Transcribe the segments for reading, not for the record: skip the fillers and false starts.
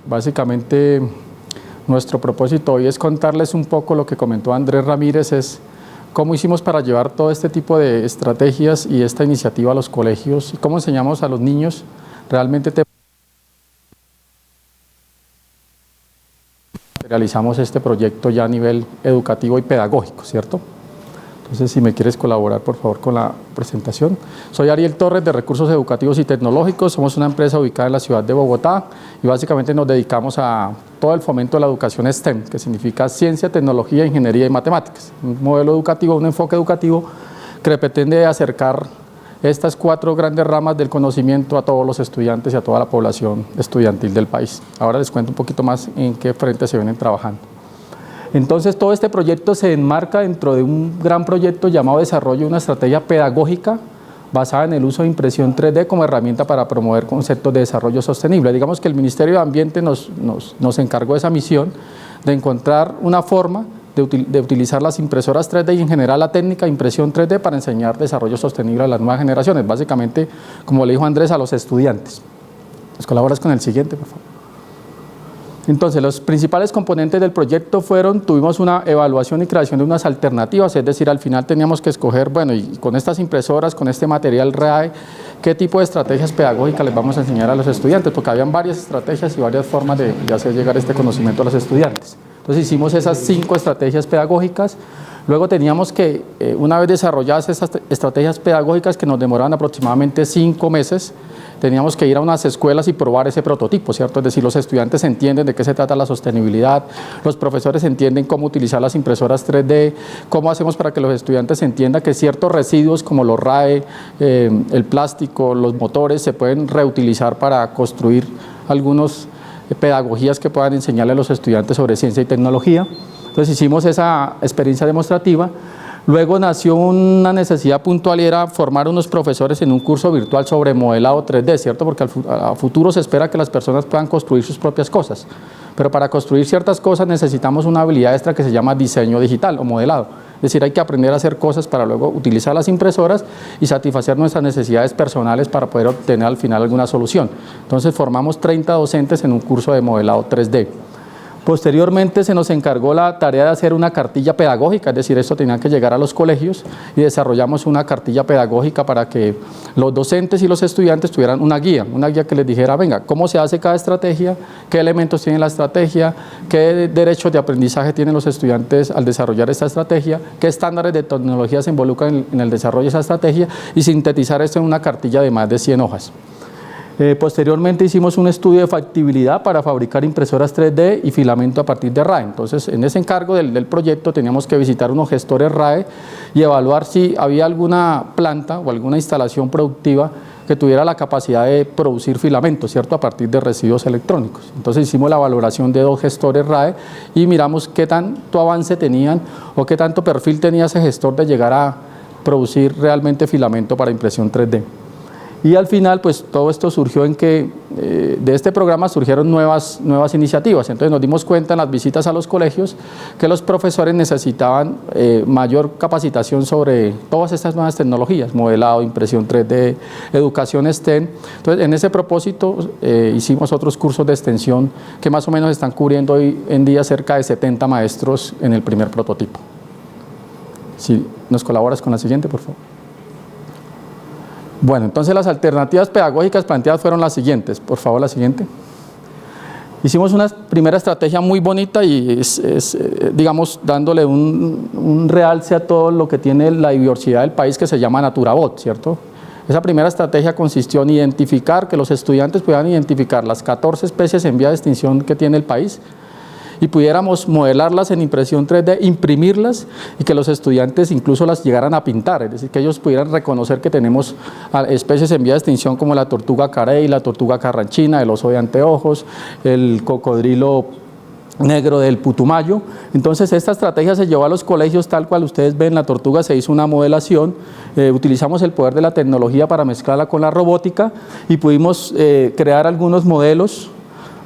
Básicamente, nuestro propósito hoy es contarles un poco lo que comentó Andrés Ramírez, es cómo hicimos para llevar todo este tipo de estrategias y esta iniciativa a los colegios y cómo enseñamos a los niños realmente realizamos este proyecto ya a nivel educativo y pedagógico, ¿cierto? Entonces, si me quieres colaborar, por favor, con la presentación. Soy Ariel Torres, de Recursos Educativos y Tecnológicos. Somos una empresa ubicada en la ciudad de Bogotá y básicamente nos dedicamos a todo el fomento de la educación STEM, que significa ciencia, tecnología, ingeniería y matemáticas. Un modelo educativo, un enfoque educativo que pretende acercar estas 4 grandes ramas del conocimiento a todos los estudiantes y a toda la población estudiantil del país. Ahora les cuento un poquito más en qué frente se vienen trabajando. Entonces, todo este proyecto se enmarca dentro de un gran proyecto llamado Desarrollo de una estrategia pedagógica basada en el uso de impresión 3D como herramienta para promover conceptos de desarrollo sostenible. Digamos que el Ministerio de Ambiente nos encargó esa misión de encontrar una forma de utilizar las impresoras 3D y en general la técnica de impresión 3D para enseñar desarrollo sostenible a las nuevas generaciones, básicamente, como le dijo Andrés, a los estudiantes. ¿Nos colaboras con el siguiente, por favor? Entonces, los principales componentes del proyecto tuvimos una evaluación y creación de unas alternativas, es decir, al final teníamos que escoger, bueno, y con estas impresoras, con este material RAE, ¿qué tipo de estrategias pedagógicas les vamos a enseñar a los estudiantes? Porque habían varias estrategias y varias formas de hacer llegar este conocimiento a los estudiantes. Entonces, hicimos esas 5 estrategias pedagógicas. Luego teníamos que, una vez desarrolladas esas estrategias pedagógicas que nos demoraban aproximadamente 5 meses, teníamos que ir a unas escuelas y probar ese prototipo, ¿cierto? Es decir, los estudiantes entienden de qué se trata la sostenibilidad, los profesores entienden cómo utilizar las impresoras 3D, cómo hacemos para que los estudiantes entiendan que ciertos residuos como los RAE, el plástico, los motores se pueden reutilizar para construir algunas pedagogías que puedan enseñarle a los estudiantes sobre ciencia y tecnología. Entonces hicimos esa experiencia demostrativa. Luego nació una necesidad puntual y era formar unos profesores en un curso virtual sobre modelado 3D, ¿cierto? Porque a futuro se espera que las personas puedan construir sus propias cosas. Pero para construir ciertas cosas necesitamos una habilidad extra que se llama diseño digital o modelado. Es decir, hay que aprender a hacer cosas para luego utilizar las impresoras y satisfacer nuestras necesidades personales para poder obtener al final alguna solución. Entonces formamos 30 docentes en un curso de modelado 3D. Posteriormente se nos encargó la tarea de hacer una cartilla pedagógica, es decir, esto tenía que llegar a los colegios y desarrollamos una cartilla pedagógica para que los docentes y los estudiantes tuvieran una guía que les dijera, venga, cómo se hace cada estrategia, qué elementos tiene la estrategia, qué derechos de aprendizaje tienen los estudiantes al desarrollar esta estrategia, qué estándares de tecnología se involucran en el desarrollo de esa estrategia y sintetizar esto en una cartilla de más de 100 hojas. Posteriormente hicimos un estudio de factibilidad para fabricar impresoras 3D y filamento a partir de RAE. Entonces, en ese encargo del proyecto teníamos que visitar unos gestores RAE y evaluar si había alguna planta o alguna instalación productiva que tuviera la capacidad de producir filamento, ¿cierto?, a partir de residuos electrónicos. Entonces hicimos la valoración de 2 gestores RAE y miramos qué tanto avance tenían o qué tanto perfil tenía ese gestor de llegar a producir realmente filamento para impresión 3D. Y al final, pues todo esto surgió en que de este programa surgieron nuevas iniciativas. Entonces nos dimos cuenta en las visitas a los colegios que los profesores necesitaban mayor capacitación sobre todas estas nuevas tecnologías, modelado, impresión 3D, educación STEM. Entonces, en ese propósito hicimos otros cursos de extensión que más o menos están cubriendo hoy en día cerca de 70 maestros en el primer prototipo. Si nos colaboras con la siguiente, por favor. Bueno, entonces las alternativas pedagógicas planteadas fueron las siguientes. Por favor, la siguiente. Hicimos una primera estrategia muy bonita y digamos, dándole un realce a todo lo que tiene la diversidad del país que se llama NaturaBot, ¿cierto? Esa primera estrategia consistió en identificar, que los estudiantes pudieran identificar las 14 especies en vía de extinción que tiene el país y pudiéramos modelarlas en impresión 3D, imprimirlas y que los estudiantes incluso las llegaran a pintar, es decir, que ellos pudieran reconocer que tenemos especies en vía de extinción como la tortuga carey, la tortuga carranchina, el oso de anteojos, el cocodrilo negro del Putumayo. Entonces esta estrategia se llevó a los colegios tal cual ustedes ven. La tortuga se hizo una modelación, utilizamos el poder de la tecnología para mezclarla con la robótica y pudimos crear algunos modelos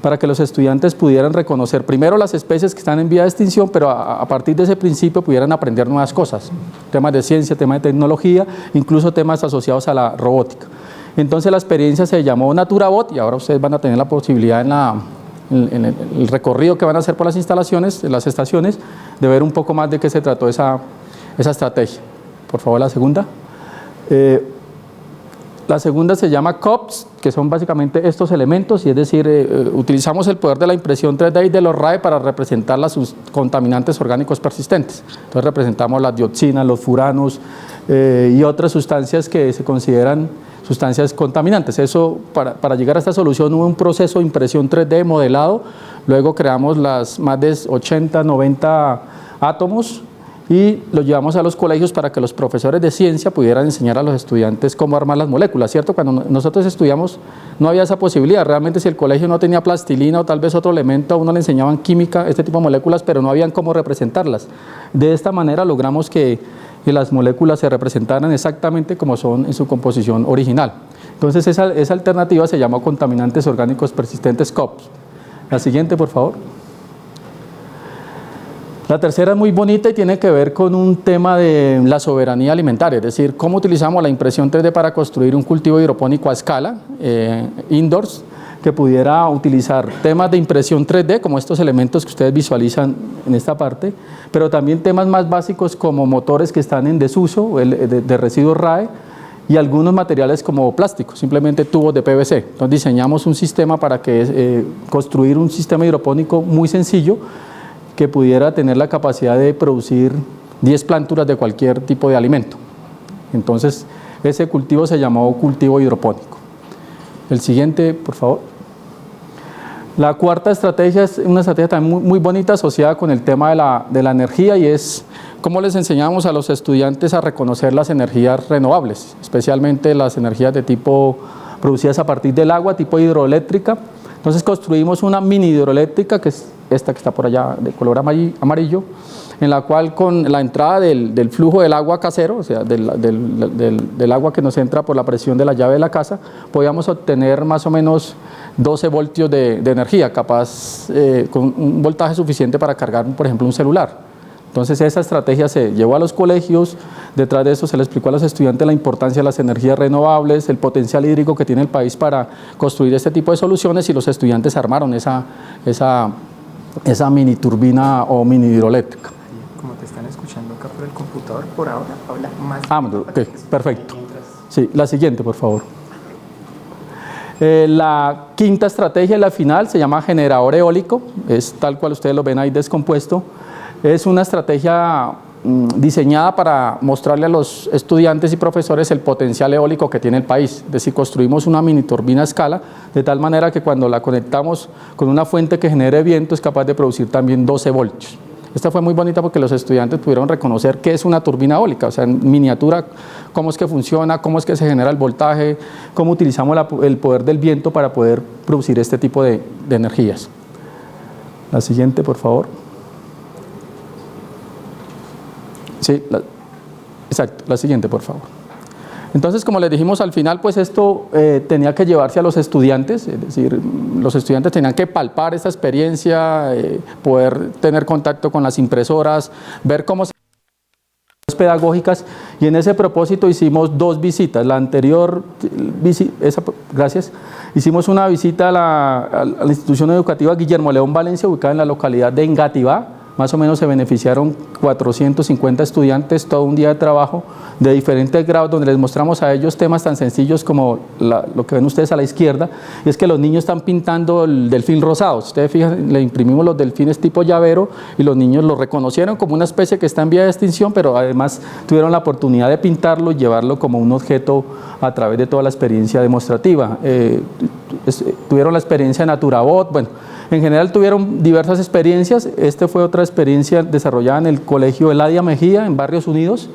para que los estudiantes pudieran reconocer primero las especies que están en vía de extinción, pero a partir de ese principio pudieran aprender nuevas cosas, temas de ciencia, temas de tecnología, incluso temas asociados a la robótica. Entonces la experiencia se llamó NaturaBot y ahora ustedes van a tener la posibilidad el recorrido que van a hacer por las instalaciones, las estaciones, de ver un poco más de qué se trató esa estrategia. Por favor, la segunda. La segunda se llama COPS, que son básicamente estos elementos, y es decir, utilizamos el poder de la impresión 3D y de los RAE para representar los contaminantes orgánicos persistentes. Entonces representamos las dioxinas, los furanos y otras sustancias que se consideran sustancias contaminantes. Eso, para llegar a esta solución hubo un proceso de impresión 3D modelado, luego creamos las más de 80, 90 átomos, y lo llevamos a los colegios para que los profesores de ciencia pudieran enseñar a los estudiantes cómo armar las moléculas, ¿cierto? Cuando nosotros estudiamos no había esa posibilidad, realmente si el colegio no tenía plastilina o tal vez otro elemento, a uno le enseñaban química, este tipo de moléculas, pero no habían cómo representarlas. De esta manera logramos que las moléculas se representaran exactamente como son en su composición original. Entonces esa alternativa se llama contaminantes orgánicos persistentes COPS. La siguiente, por favor. La tercera es muy bonita y tiene que ver con un tema de la soberanía alimentaria, es decir, cómo utilizamos la impresión 3D para construir un cultivo hidropónico a escala, indoors, que pudiera utilizar temas de impresión 3D, como estos elementos que ustedes visualizan en esta parte, pero también temas más básicos como motores que están en desuso, de residuos RAE, y algunos materiales como plásticos, simplemente tubos de PVC. Entonces diseñamos un sistema para construir un sistema hidropónico muy sencillo, que pudiera tener la capacidad de producir 10 planturas de cualquier tipo de alimento. Entonces, ese cultivo se llamó cultivo hidropónico. El siguiente, por favor. La cuarta estrategia es una estrategia también muy bonita asociada con el tema de la energía, y es cómo les enseñamos a los estudiantes a reconocer las energías renovables, especialmente las energías de tipo producidas a partir del agua, tipo hidroeléctrica. Entonces construimos una mini hidroeléctrica, que es esta que está por allá de color amarillo, en la cual con la entrada del flujo del agua casero, o sea, del agua que nos entra por la presión de la llave de la casa, podíamos obtener más o menos 12 voltios de energía, capaz con un voltaje suficiente para cargar, por ejemplo, un celular. Entonces esa estrategia se llevó a los colegios, detrás de eso se le explicó a los estudiantes la importancia de las energías renovables, el potencial hídrico que tiene el país para construir este tipo de soluciones, y los estudiantes armaron esa mini turbina o mini hidroeléctrica. Como te están escuchando acá por el computador, por ahora habla más. Ok, perfecto. Sí, la siguiente, por favor. La quinta estrategia, la final, se llama generador eólico, es tal cual ustedes lo ven ahí descompuesto. Es una estrategia diseñada para mostrarle a los estudiantes y profesores el potencial eólico que tiene el país. Es decir, construimos una mini turbina a escala, de tal manera que cuando la conectamos con una fuente que genere viento es capaz de producir también 12 voltios. Esta fue muy bonita porque los estudiantes pudieron reconocer qué es una turbina eólica, o sea, en miniatura, cómo es que funciona, cómo es que se genera el voltaje, cómo utilizamos el poder del viento para poder producir este tipo de energías. La siguiente, por favor. Sí, exacto, la siguiente, por favor. Entonces, como les dijimos al final, pues esto tenía que llevarse a los estudiantes, es decir, los estudiantes tenían que palpar esta experiencia, poder tener contacto con las impresoras, ver cómo se pedagógicas, y en ese propósito hicimos 2 visitas. La anterior gracias, hicimos una visita a la institución educativa Guillermo León Valencia, ubicada en la localidad de Engativá. Más o menos se beneficiaron 450 estudiantes, todo un día de trabajo de diferentes grados, donde les mostramos a ellos temas tan sencillos como lo que ven ustedes a la izquierda, y es que los niños están pintando el delfín rosado. Si ustedes fijan, le imprimimos los delfines tipo llavero y los niños lo reconocieron como una especie que está en vía de extinción, pero además tuvieron la oportunidad de pintarlo y llevarlo como un objeto a través de toda la experiencia demostrativa. Tuvieron la experiencia de Naturabot, bueno, en general tuvieron diversas experiencias. Esta fue otra experiencia desarrollada en el colegio Eladia Mejía, en Barrios Unidos.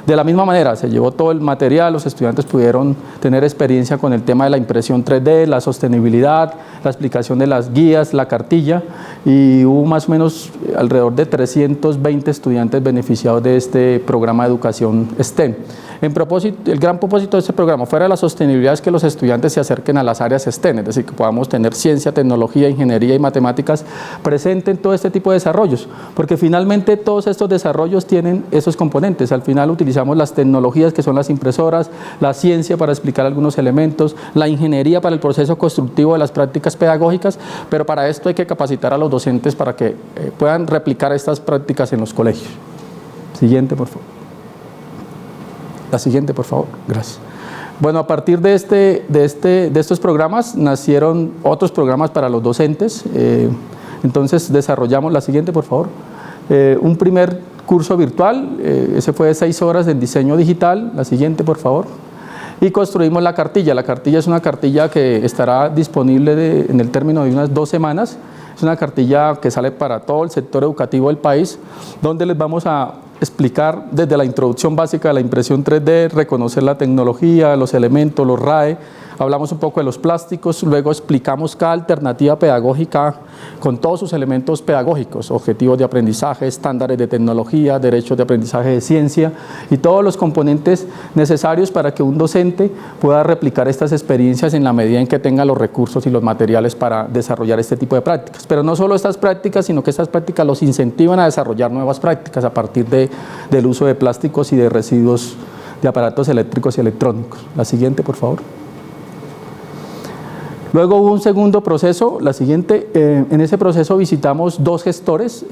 De la misma manera, se llevó todo el material, los estudiantes pudieron tener experiencia con el tema de la impresión 3D, la sostenibilidad, la explicación de las guías, la cartilla, y hubo más o menos alrededor de 320 estudiantes beneficiados de este programa de educación STEM. El gran propósito de este programa, fuera de la sostenibilidad, es que los estudiantes se acerquen a las áreas STEM, es decir, que podamos tener ciencia, tecnología, ingeniería y matemáticas presente en todo este tipo de desarrollos, porque finalmente todos estos desarrollos tienen esos componentes. Al final utilizamos las tecnologías, que son las impresoras, la ciencia para explicar algunos elementos, la ingeniería para el proceso constructivo de las prácticas pedagógicas, pero para esto hay que capacitar a los docentes para que puedan replicar estas prácticas en los colegios. Siguiente, por favor. La siguiente, por favor. Gracias. Bueno, a partir de estos programas nacieron otros programas para los docentes. Entonces desarrollamos, la siguiente, por favor, un primer curso virtual, ese fue de 6 horas en diseño digital. La siguiente, por favor. Y construimos la cartilla. La cartilla es una cartilla que estará disponible en el término de unas 2 semanas. Es una cartilla que sale para todo el sector educativo del país, donde les vamos a explicar desde la introducción básica de la impresión 3D, reconocer la tecnología, los elementos, los RAE, hablamos un poco de los plásticos, luego explicamos cada alternativa pedagógica con todos sus elementos pedagógicos, objetivos de aprendizaje, estándares de tecnología, derechos de aprendizaje de ciencia y todos los componentes necesarios para que un docente pueda replicar estas experiencias en la medida en que tenga los recursos y los materiales para desarrollar este tipo de prácticas. Pero no solo estas prácticas, sino que estas prácticas los incentivan a desarrollar nuevas prácticas a partir del uso de plásticos y de residuos de aparatos eléctricos y electrónicos. La siguiente, por favor. Luego hubo un segundo proceso, la siguiente. En ese proceso visitamos 2 gestores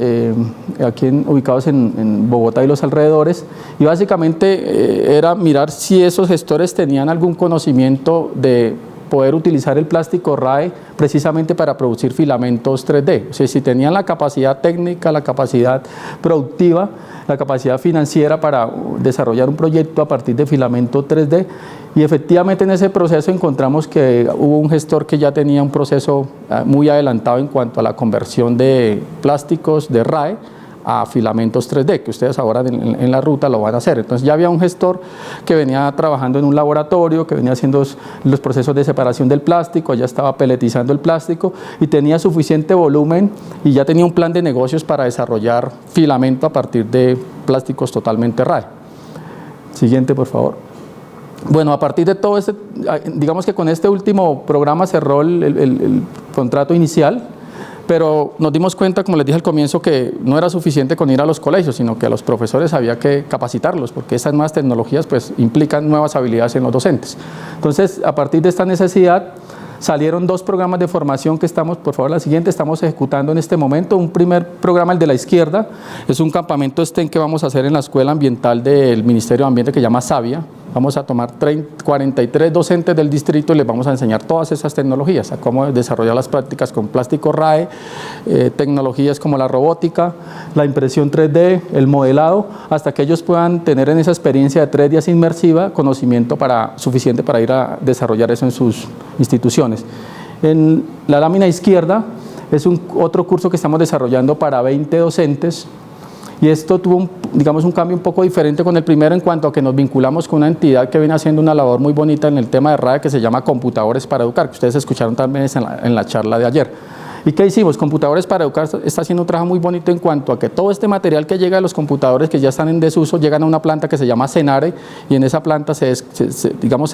ubicados en Bogotá y los alrededores, y básicamente era mirar si esos gestores tenían algún conocimiento de poder utilizar el plástico RAE precisamente para producir filamentos 3D, o sea, si tenían la capacidad técnica, la capacidad productiva, la capacidad financiera para desarrollar un proyecto a partir de filamento 3D, y efectivamente en ese proceso encontramos que hubo un gestor que ya tenía un proceso muy adelantado en cuanto a la conversión de plásticos de RAE a filamentos 3D, que ustedes ahora en la ruta lo van a hacer. Entonces ya había un gestor que venía trabajando en un laboratorio, que venía haciendo los procesos de separación del plástico, ya estaba peletizando el plástico y tenía suficiente volumen y ya tenía un plan de negocios para desarrollar filamento a partir de plásticos totalmente RAE. Siguiente, por favor. Bueno, a partir de todo digamos que con este último programa cerró el contrato inicial, pero nos dimos cuenta, como les dije al comienzo, que no era suficiente con ir a los colegios, sino que a los profesores había que capacitarlos, porque estas nuevas tecnologías pues implican nuevas habilidades en los docentes. Entonces, a partir de esta necesidad, salieron 2 programas de formación que estamos, por favor la siguiente, estamos ejecutando en este momento. Un primer programa, el de la izquierda, es un campamento STEM que vamos a hacer en la Escuela Ambiental del Ministerio de Ambiente que se llama Savia. Vamos a tomar 43 docentes del distrito y les vamos a enseñar todas esas tecnologías, a cómo desarrollar las prácticas con plástico RAE, tecnologías como la robótica, la impresión 3D, el modelado, hasta que ellos puedan tener en esa experiencia de 3 días inmersiva conocimiento suficiente para ir a desarrollar eso en sus instituciones. En la lámina izquierda es otro curso que estamos desarrollando para 20 docentes. Y esto tuvo, digamos, un cambio un poco diferente con el primero en cuanto a que nos vinculamos con una entidad que viene haciendo una labor muy bonita en el tema de RAE que se llama Computadores para Educar, que ustedes escucharon también en la charla de ayer. ¿Y qué hicimos? Computadores para Educar está haciendo un trabajo muy bonito en cuanto a que todo este material que llega de los computadores que ya están en desuso llegan a una planta que se llama Cenare, y en esa planta se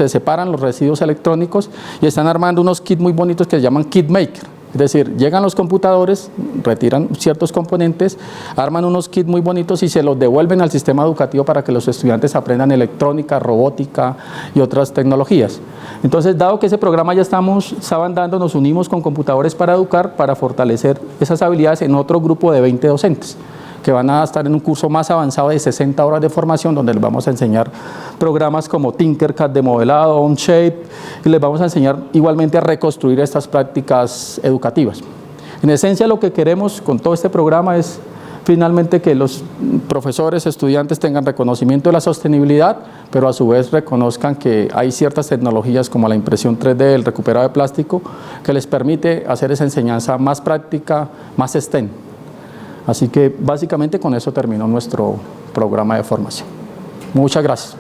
separan los residuos electrónicos y están armando unos kits muy bonitos que se llaman Kit Maker. Es decir, llegan los computadores, retiran ciertos componentes, arman unos kits muy bonitos y se los devuelven al sistema educativo para que los estudiantes aprendan electrónica, robótica y otras tecnologías. Entonces, dado que ese programa ya estaban dando, nos unimos con Computadores para Educar para fortalecer esas habilidades en otro grupo de 20 docentes que van a estar en un curso más avanzado de 60 horas de formación, donde les vamos a enseñar programas como Tinkercad de modelado, OnShape, y les vamos a enseñar igualmente a reconstruir estas prácticas educativas. En esencia, lo que queremos con todo este programa es finalmente que los profesores, estudiantes tengan reconocimiento de la sostenibilidad, pero a su vez reconozcan que hay ciertas tecnologías como la impresión 3D, el recuperado de plástico, que les permite hacer esa enseñanza más práctica, más STEM. Así que básicamente con eso terminó nuestro programa de formación. Muchas gracias.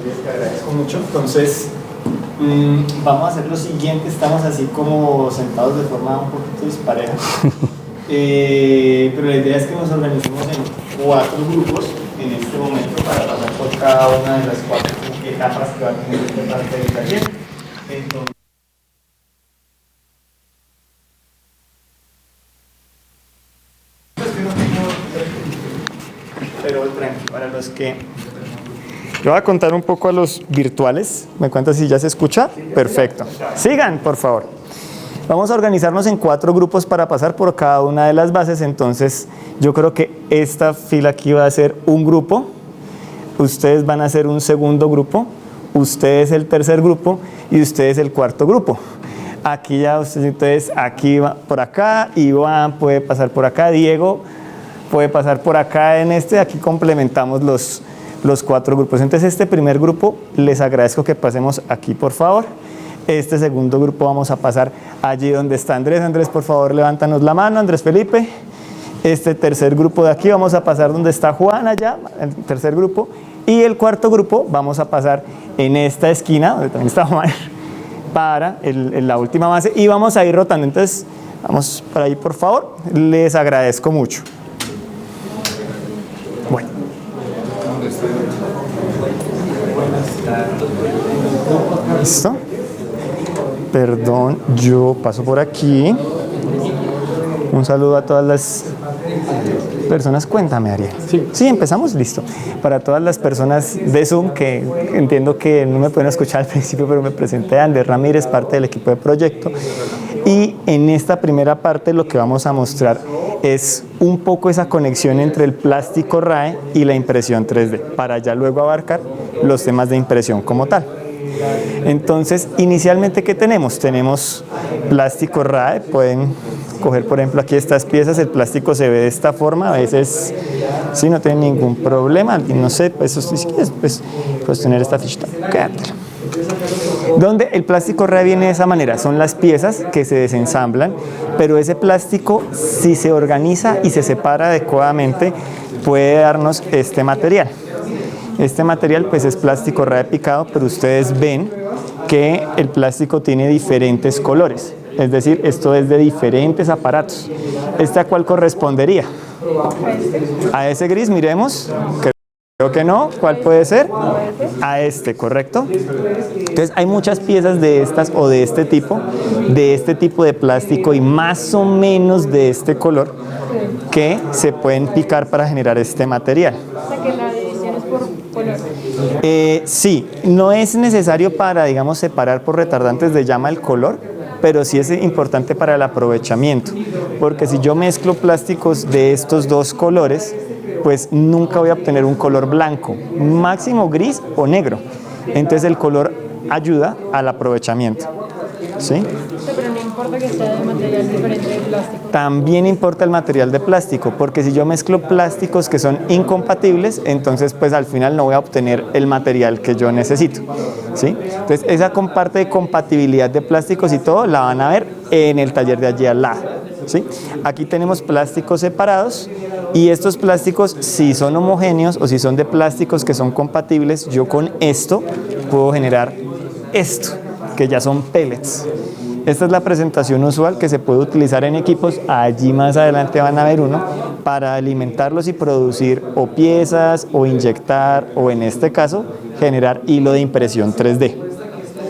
Les agradezco mucho. Entonces, vamos a hacer lo siguiente. Estamos así como sentados de forma un poquito dispareja. pero la idea es que nos organicemos en 4 grupos en este momento para pasar por cada una de las 4 etapas que va a tener esta parte del taller. Entonces, pero tranqui, para los que... Le voy a contar un poco a los virtuales. ¿Me cuentas si ya se escucha? Perfecto. Sigan, por favor. Vamos a organizarnos en 4 grupos para pasar por cada una de las bases. Entonces, yo creo que esta fila aquí va a ser un grupo. Ustedes van a ser un segundo grupo. Ustedes el tercer grupo. Y ustedes el cuarto grupo. Aquí ya ustedes, entonces, aquí va por acá. Iván puede pasar por acá. Diego puede pasar por acá en este. Aquí complementamos los 4 grupos. Entonces, este primer grupo, les agradezco que pasemos aquí, por favor. Este segundo grupo vamos a pasar allí donde está Andrés. Andrés, por favor, levántanos la mano. Andrés Felipe. Este tercer grupo de aquí vamos a pasar donde está Juan allá, el tercer grupo. Y el cuarto grupo vamos a pasar en esta esquina, donde también está Juan, para la última base. Y vamos a ir rotando. Entonces, vamos para ahí, por favor. Les agradezco mucho. Bueno. ¿Listo? Perdón, yo paso por aquí. Un saludo a todas las personas. Cuéntame, Ariel. Sí, empezamos, listo. Para todas las personas de Zoom, que entiendo que no me pueden escuchar al principio, pero me presenté, Ander Ramírez, parte del equipo de proyecto. Y en esta primera parte lo que vamos a mostrar es un poco esa conexión entre el plástico RAE y la impresión 3D, para ya luego abarcar los temas de impresión como tal. Entonces, inicialmente, ¿qué tenemos? Tenemos plástico RAE, pueden coger, por ejemplo, aquí estas piezas, el plástico se ve de esta forma, a veces sí, no tiene ningún problema, no sé, pues, si quieres, pues, puedes tener esta fichita, quédatela. Donde el plástico RAE viene de esa manera, son las piezas que se desensamblan, pero ese plástico, si se organiza y se separa adecuadamente, puede darnos este material. Este material pues es plástico RAE picado, pero ustedes ven que el plástico tiene diferentes colores, es decir, esto es de diferentes aparatos. ¿Este a cuál correspondería? A ese gris, miremos. Creo que no. ¿Cuál puede ser? A este, ¿correcto? Entonces hay muchas piezas de estas o de este tipo de plástico y más o menos de este color que se pueden picar para generar este material. O sea que la división es por color. Sí, no es necesario para, digamos, separar por retardantes de llama el color, pero sí es importante para el aprovechamiento, porque si yo mezclo plásticos de estos dos colores, pues nunca voy a obtener un color blanco, máximo gris o negro. Entonces el color ayuda al aprovechamiento. ¿Sí? Pero no importa que sea de material diferente de plástico. También importa el material de plástico, porque si yo mezclo plásticos que son incompatibles, entonces pues al final no voy a obtener el material que yo necesito. ¿Sí? Entonces esa parte de compatibilidad de plásticos y todo la van a ver en el taller de allí al lado. ¿Sí? Aquí tenemos plásticos separados y estos plásticos, si son homogéneos o si son de plásticos que son compatibles, yo con esto puedo generar esto, que ya son pellets. Esta es la presentación usual que se puede utilizar en equipos. Allí más adelante van a ver uno para alimentarlos y producir o piezas o inyectar o en este caso generar hilo de impresión 3D.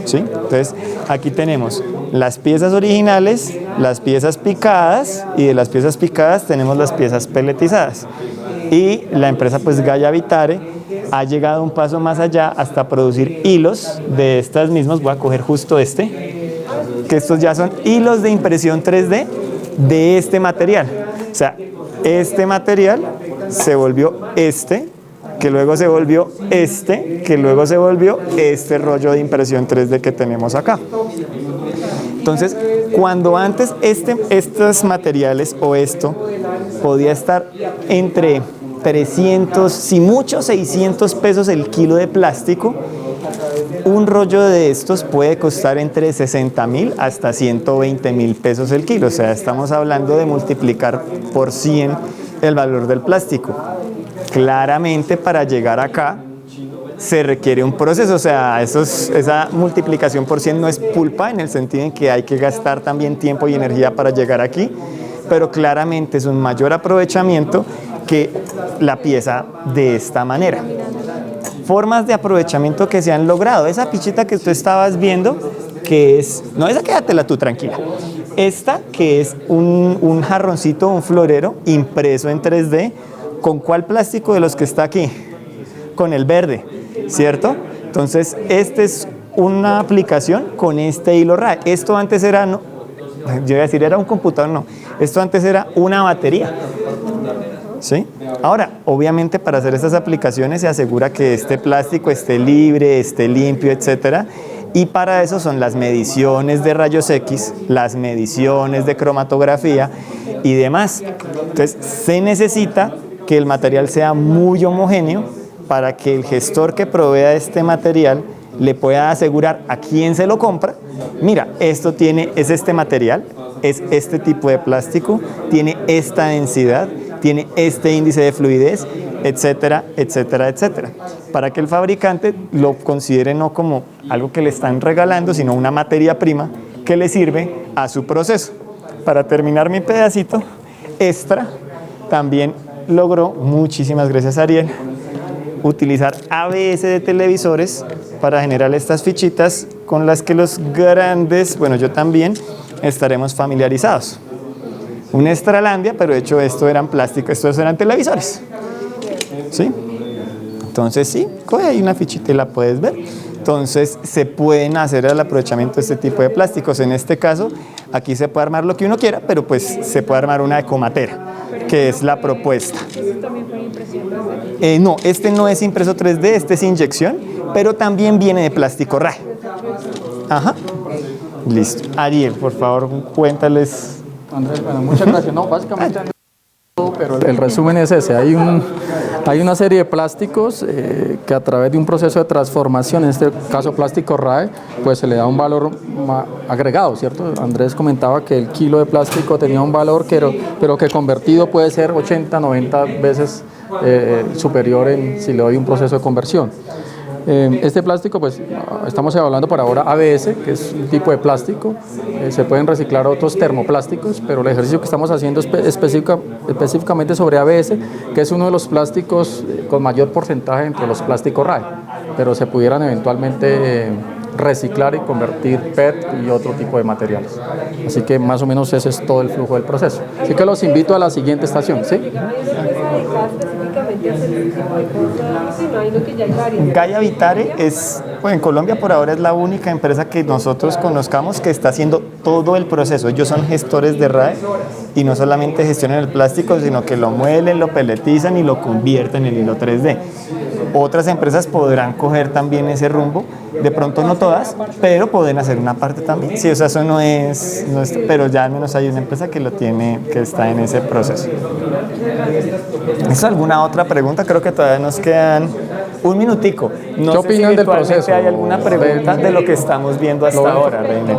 ¿Sí? Entonces aquí tenemos las piezas originales, las piezas picadas y de las piezas picadas tenemos las piezas pelletizadas. Y la empresa pues Gaia Vitare ha llegado un paso más allá hasta producir hilos de estas mismas. Voy a coger justo este, que estos ya son hilos de impresión 3D de este material. O sea, este material se volvió este, que luego se volvió este, que luego se volvió este rollo de impresión 3D que tenemos acá. Entonces, cuando antes estos materiales o esto podía estar entre 300, si mucho 600 pesos el kilo de plástico, un rollo de estos puede costar entre 60.000 hasta 120.000 pesos el kilo. O sea, estamos hablando de multiplicar por 100 el valor del plástico. Claramente, para llegar acá se requiere un proceso, o sea, esa multiplicación por 100 no es pulpa en el sentido en que hay que gastar también tiempo y energía para llegar aquí, pero claramente es un mayor aprovechamiento que la pieza de esta manera. Formas de aprovechamiento que se han logrado. Esa fichita que tú estabas viendo, que es, no, esa quédatela tú tranquila. Esta que es un jarroncito, un florero impreso en 3D, ¿con cuál plástico de los que está aquí? Con el verde, ¿cierto? Entonces, esta es una aplicación con este hilo RAE. Esto antes era, no, yo iba a decir era un computador, no. Esto antes era una batería. ¿Sí? Ahora, obviamente para hacer estas aplicaciones se asegura que este plástico esté libre, esté limpio, etcétera. Y para eso son las mediciones de rayos X, las mediciones de cromatografía y demás. Entonces, se necesita que el material sea muy homogéneo para que el gestor que provea este material le pueda asegurar a quien se lo compra, mira, esto es este material, es este tipo de plástico, tiene esta densidad, tiene este índice de fluidez, etcétera, etcétera, etcétera. Para que el fabricante lo considere no como algo que le están regalando, sino una materia prima que le sirve a su proceso. Para terminar mi pedacito, Extra también logró, muchísimas gracias Ariel, utilizar ABS de televisores para generar estas fichitas con las que los grandes, bueno, yo también, estaremos familiarizados. Un Extralandia, pero de hecho esto eran plástico, estos eran televisores. ¿Sí? Entonces sí, coge ahí una fichita y la puedes ver. Entonces se pueden hacer el aprovechamiento de este tipo de plásticos. En este caso, aquí se puede armar lo que uno quiera, pero pues se puede armar una ecomatera, que es la propuesta. No, este no es impreso 3D, este es inyección, pero también viene de plástico RAE. Ajá. Listo. Ariel, por favor, cuéntales. Andrés, bueno, muchas gracias. No, básicamente, pero el resumen es ese. Hay una serie de plásticos que a través de un proceso de transformación, en este caso plástico RAE, pues se le da un valor agregado, ¿cierto? Andrés comentaba que el kilo de plástico tenía un valor, pero que convertido puede ser 80, 90 veces superior si le doy un proceso de conversión. Este plástico, pues estamos hablando por ahora ABS, que es un tipo de plástico, se pueden reciclar otros termoplásticos, pero el ejercicio que estamos haciendo es específicamente sobre ABS, que es uno de los plásticos con mayor porcentaje entre los plásticos RAE, pero se pudieran eventualmente reciclar y convertir PET y otro tipo de materiales. Así que más o menos ese es todo el flujo del proceso. Así que los invito a la siguiente estación, ¿sí? Gaia Vitare es, pues en Colombia por ahora es la única empresa que nosotros conozcamos que está haciendo todo el proceso. Ellos son gestores de RAE y no solamente gestionan el plástico, sino que lo muelen, lo peletizan y lo convierten en hilo 3D. Otras empresas podrán coger también ese rumbo, de pronto no todas, pero pueden hacer una parte también. Sí, o sea, eso no es, pero ya al menos hay una empresa que lo tiene, que está en ese proceso. ¿Es alguna otra pregunta? Creo que todavía nos quedan un minutico. No ¿Qué sé opinan si del proceso? ¿Hay alguna pregunta de lo que estamos viendo hasta ahora, Reiner?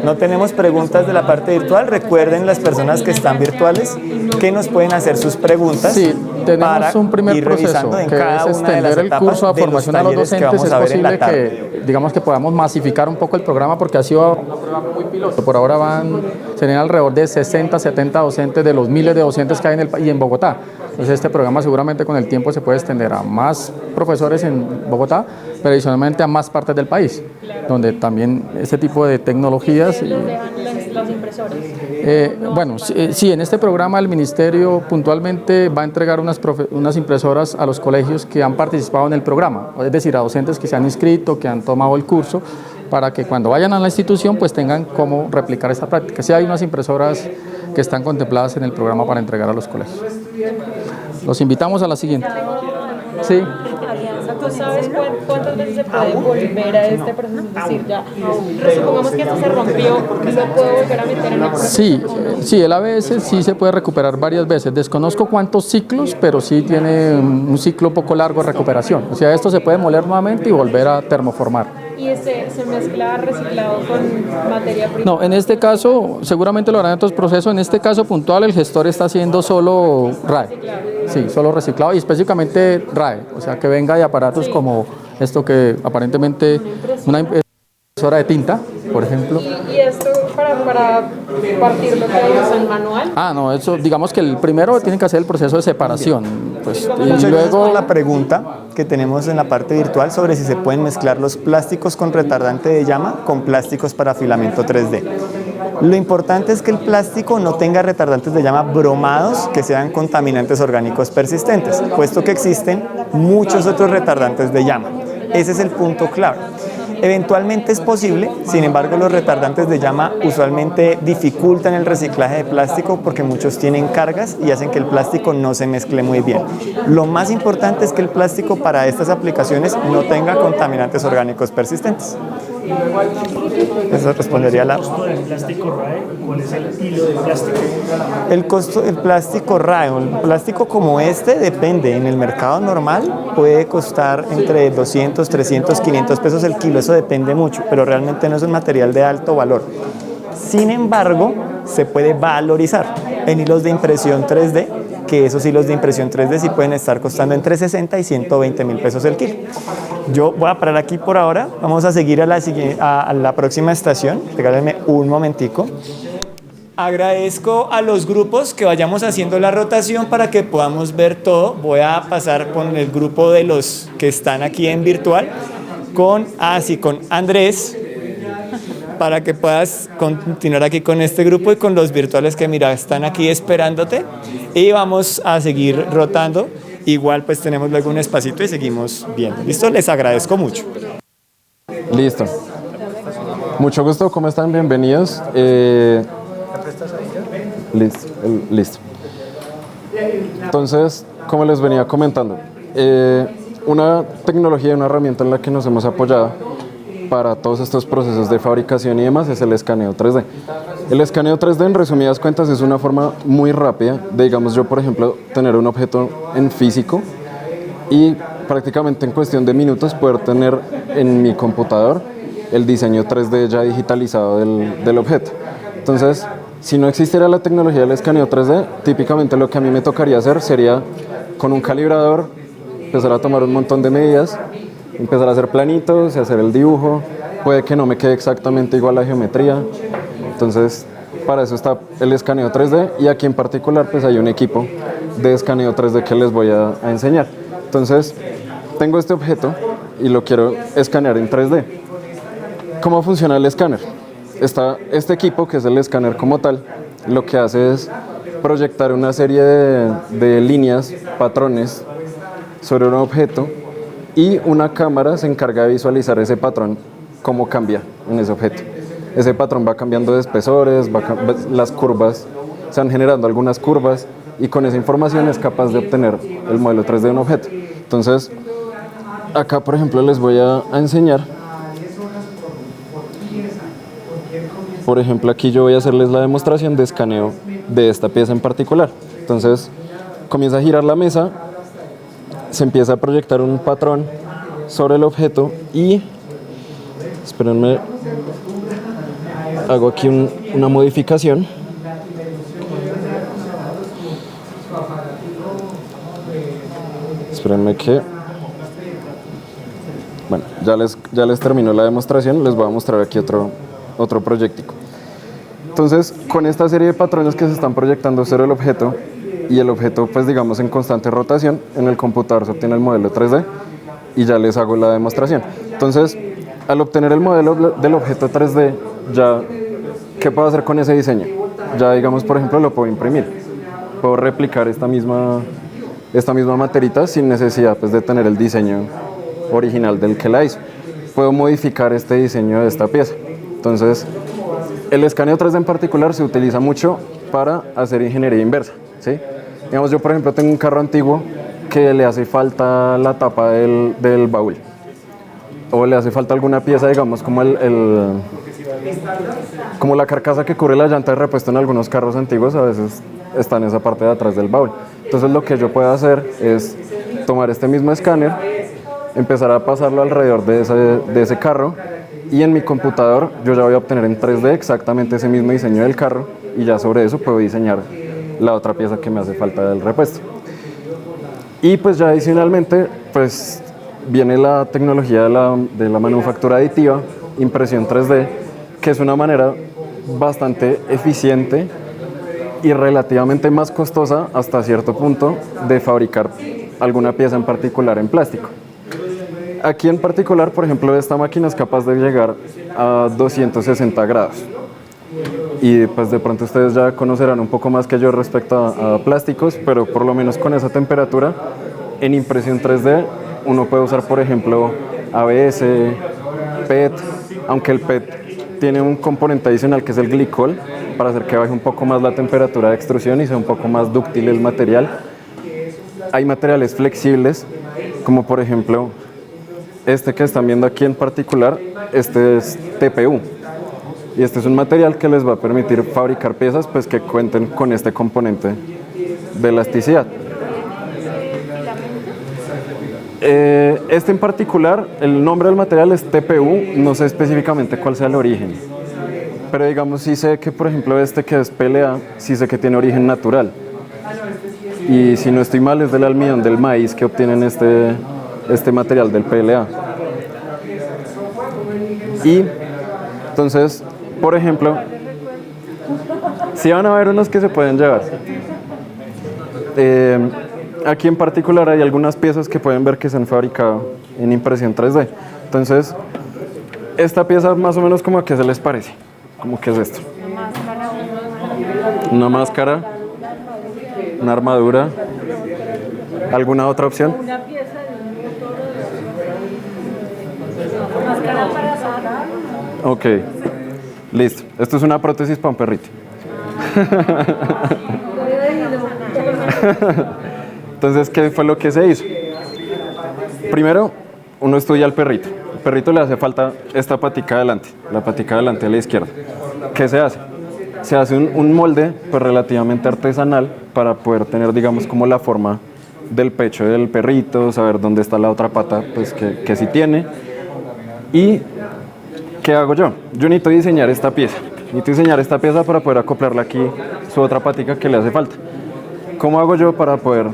No tenemos preguntas de la parte virtual. Recuerden las personas que están virtuales que nos pueden hacer sus preguntas. Sí, tenemos para un primer ir proceso revisando en que cada es una de extender las el etapas curso de de los formación a los talleres que docentes. vamos Es a ver en la posible tarde. que, digamos, que podamos masificar un poco el programa porque ha sido un programa muy piloto. Por ahora serían alrededor de 60, 70 docentes de los miles de docentes que hay en el país y en Bogotá. Entonces este programa seguramente con el tiempo se puede extender a más profesores en Bogotá, pero adicionalmente a más partes del país, donde también este tipo de tecnologías... Las impresoras. Bueno, sí, en este programa el Ministerio puntualmente va a entregar unas impresoras a los colegios que han participado en el programa, es decir, a docentes que se han inscrito, que han tomado el curso, para que cuando vayan a la institución pues tengan cómo replicar esta práctica. Sí hay unas impresoras que están contempladas en el programa para entregar a los colegios. Los invitamos a la siguiente. Sí. ¿Tú sabes cuántas veces se puede volver a este proceso? Es decir, ya, supongamos que esto se rompió, ¿lo puedo volver a meter en el proceso? Sí, el ABS sí se puede recuperar varias veces. Desconozco cuántos ciclos, pero sí tiene un ciclo un poco largo de recuperación. O sea, esto se puede moler nuevamente y volver a termoformar. ¿Y se mezcla reciclado con materia prima? No, en este caso, seguramente lo harán en otros procesos. En este caso puntual, el gestor está haciendo solo RAE. Sí, solo reciclado y específicamente RAE. O sea, que venga de aparatos como esto que aparentemente una impresora de tinta, por ejemplo. ¿Y esto para para partir lo que es en manual? Ah, no, eso, digamos que el primero tiene que hacer el proceso de separación. Pues, y Muchas gracias luego, por la pregunta que tenemos en la parte virtual sobre si se pueden mezclar los plásticos con retardante de llama con plásticos para filamento 3D. Lo importante es que el plástico no tenga retardantes de llama bromados que sean contaminantes orgánicos persistentes, puesto que existen muchos otros retardantes de llama. Ese es el punto clave. Eventualmente es posible, sin embargo los retardantes de llama usualmente dificultan el reciclaje de plástico porque muchos tienen cargas y hacen que el plástico no se mezcle muy bien. Lo más importante es que el plástico para estas aplicaciones no tenga contaminantes orgánicos persistentes. Eso respondería a la... ¿El costo del plástico RAE? ¿Cuál es el hilo de plástico? El costo del plástico RAE, un plástico como este depende. En el mercado normal puede costar entre 200, 300, 500 pesos el kilo. Eso depende mucho, pero realmente no es un material de alto valor. Sin embargo, se puede valorizar en hilos de impresión 3D, que esos hilos de impresión 3D sí pueden estar costando entre 60 y 120 mil pesos el kilo. Yo voy a parar aquí por ahora, vamos a seguir a la próxima estación, regálenme un momentico. Agradezco a los grupos que vayamos haciendo la rotación para que podamos ver todo. Voy a pasar con el grupo de los que están aquí en virtual, con Andrés, para que puedas continuar aquí con este grupo y con los virtuales que mira, están aquí esperándote, y vamos a seguir rotando. Igual pues tenemos luego un espacito y seguimos viendo. ¿Listo? Les agradezco mucho. Listo. Mucho gusto, ¿cómo están? Bienvenidos. Listo. Entonces, como les venía comentando, una tecnología, una herramienta en la que nos hemos apoyado para todos estos procesos de fabricación y demás es el escaneo 3D. El escaneo 3D, en resumidas cuentas, es una forma muy rápida de, digamos, yo, por ejemplo, tener un objeto en físico y prácticamente en cuestión de minutos poder tener en mi computador el diseño 3D ya digitalizado del objeto. Entonces, si no existiera la tecnología del escaneo 3D, típicamente lo que a mí me tocaría hacer sería, con un calibrador, empezar a tomar un montón de medidas, empezar a hacer planitos y hacer el dibujo. Puede que no me quede exactamente igual la geometría. Entonces, para eso está el escaneo 3D, y aquí en particular pues hay un equipo de escaneo 3D que les voy a enseñar. Entonces, tengo este objeto y lo quiero escanear en 3D. ¿Cómo funciona el escáner? Está este equipo, que es el escáner como tal, lo que hace es proyectar una serie de líneas, patrones sobre un objeto, y una cámara se encarga de visualizar ese patrón, cómo cambia en ese objeto. Ese patrón va cambiando de espesores, las curvas, se van generando algunas curvas, y con esa información es capaz de obtener el modelo 3D de un objeto. Entonces, acá por ejemplo les voy a enseñar. Por ejemplo, aquí yo voy a hacerles la demostración de escaneo de esta pieza en particular. Entonces, comienza a girar la mesa, se empieza a proyectar un patrón sobre el objeto y, espérenme, hago aquí una modificación. Espérenme que... Bueno, ya les terminó la demostración, les voy a mostrar aquí otro proyectico. Entonces, con esta serie de patrones que se están proyectando sobre el objeto, y el objeto pues digamos en constante rotación, en el computador se obtiene el modelo 3D y ya les hago la demostración. Entonces, al obtener el modelo del objeto 3D, ya, ¿qué puedo hacer con ese diseño? Ya digamos, por ejemplo, lo puedo imprimir. Puedo replicar esta misma materita sin necesidad pues de tener el diseño original del que la hizo. Puedo modificar este diseño de esta pieza. Entonces, el escaneo 3D en particular se utiliza mucho para hacer ingeniería inversa, ¿sí? Digamos, yo por ejemplo tengo un carro antiguo que le hace falta la tapa del baúl, o le hace falta alguna pieza, digamos, como como la carcasa que cubre la llanta de repuesto en algunos carros antiguos, a veces está en esa parte de atrás del baúl. Entonces lo que yo puedo hacer es tomar este mismo escáner, empezar a pasarlo alrededor de ese carro, y en mi computador yo ya voy a obtener en 3D exactamente ese mismo diseño del carro, y ya sobre eso puedo diseñar la otra pieza que me hace falta del repuesto. Y pues ya adicionalmente pues viene la tecnología de la manufactura aditiva, impresión 3D, que es una manera bastante eficiente y relativamente más costosa hasta cierto punto de fabricar alguna pieza en particular en plástico. Aquí en particular, por ejemplo, esta máquina es capaz de llegar a 260 grados. Y pues de pronto ustedes ya conocerán un poco más que yo respecto a plásticos, pero por lo menos con esa temperatura, en impresión 3D, uno puede usar, por ejemplo, ABS, PET, aunque el PET tiene un componente adicional que es el glicol, para hacer que baje un poco más la temperatura de extrusión y sea un poco más dúctil el material. Hay materiales flexibles, como por ejemplo, este que están viendo aquí en particular, este es TPU. Y este es un material que les va a permitir fabricar piezas pues, que cuenten con este componente de elasticidad. Este en particular, el nombre del material es TPU, no sé específicamente cuál sea el origen. Pero digamos, sí sé que, por ejemplo, este que es PLA, sí sé que tiene origen natural. Y si no estoy mal, es del almidón del maíz que obtienen este material del PLA. Y entonces, por ejemplo, sí van a ver unos que se pueden llevar. Aquí en particular hay algunas piezas que pueden ver que se han fabricado en impresión 3D. Entonces, esta pieza más o menos como a qué se les parece. ¿Cómo que es esto? Una máscara, una armadura, ¿alguna otra opción? Una pieza de un motor. Máscara para sanar. Ok, listo. Esto es una prótesis para un perrito. Entonces, ¿qué fue lo que se hizo? Primero, uno estudia al perrito. Al perrito le hace falta esta patica adelante, la patica adelante a la izquierda. ¿Qué se hace? Se hace un molde pues, relativamente artesanal para poder tener, digamos, como la forma del pecho del perrito, saber dónde está la otra pata pues, que sí tiene. ¿Y qué hago yo? Yo necesito diseñar esta pieza. Necesito diseñar esta pieza para poder acoplarle aquí su otra patica que le hace falta. ¿Cómo hago yo para poder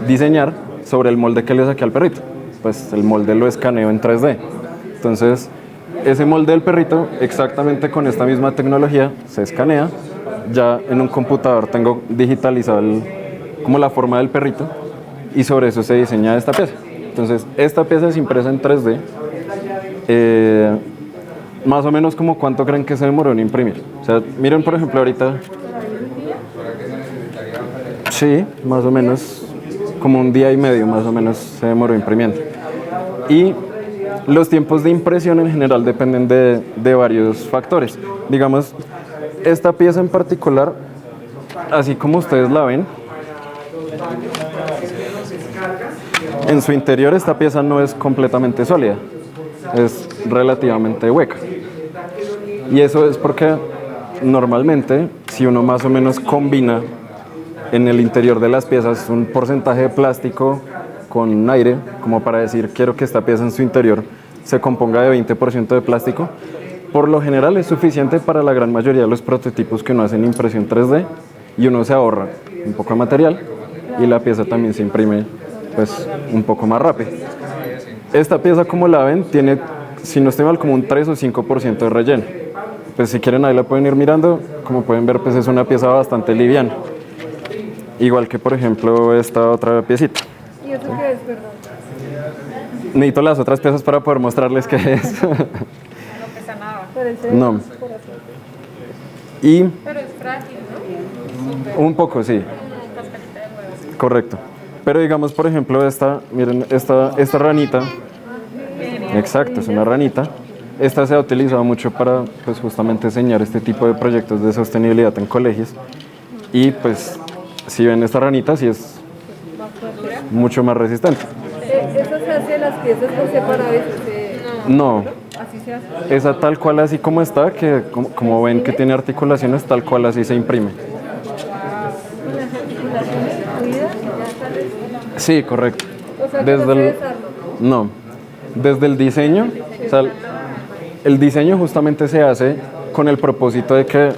diseñar sobre el molde que le saqué al perrito? Pues el molde lo escaneo en 3D. Entonces, ese molde del perrito, exactamente con esta misma tecnología, se escanea. Ya en un computador tengo digitalizado como la forma del perrito y sobre eso se diseña esta pieza. Entonces, esta pieza es impresa en 3D. Más o menos como cuánto creen que se demoró en imprimir. O sea, miren por ejemplo ahorita. Sí, más o menos como un día y medio más o menos se demoró imprimiendo. Y los tiempos de impresión en general dependen de varios factores. Digamos, esta pieza en particular, así como ustedes la ven, en su interior esta pieza no es completamente sólida, es relativamente hueca. Y eso es porque normalmente, si uno más o menos combina en el interior de las piezas un porcentaje de plástico con aire, como para decir, quiero que esta pieza en su interior se componga de 20% de plástico, por lo general es suficiente para la gran mayoría de los prototipos que uno hace en impresión 3D y uno se ahorra un poco de material y la pieza también se imprime pues, un poco más rápido. Esta pieza, como la ven, tiene, si no estoy mal, como un 3 o 5% de relleno. Pues si quieren ahí la pueden ir mirando, como pueden ver pues es una pieza bastante liviana. Igual que por ejemplo esta otra piecita. ¿Y eso qué es, perdón? Necesito las otras piezas para poder mostrarles qué es. No pesa nada. Parece No. corazón. Y Pero es frágil, ¿no? un poco, sí. Cascarita de huevo. Correcto. Pero digamos, por ejemplo, esta, miren, esta ranita. Exacto, es una ranita. Esta se ha utilizado mucho para, pues, justamente enseñar este tipo de proyectos de sostenibilidad en colegios. Y, pues, si ven esta ranita, sí es mucho más resistente. ¿Eso se hace las piezas por separado? No, Así se hace. esa tal cual así como está, que como ven que tiene articulaciones, tal cual así se imprime. ¿Con las articulaciones incluidas? Ya sale. Sí, correcto. O sea, que no se desarma. No, desde el diseño, o sea, el diseño justamente se hace con el propósito de que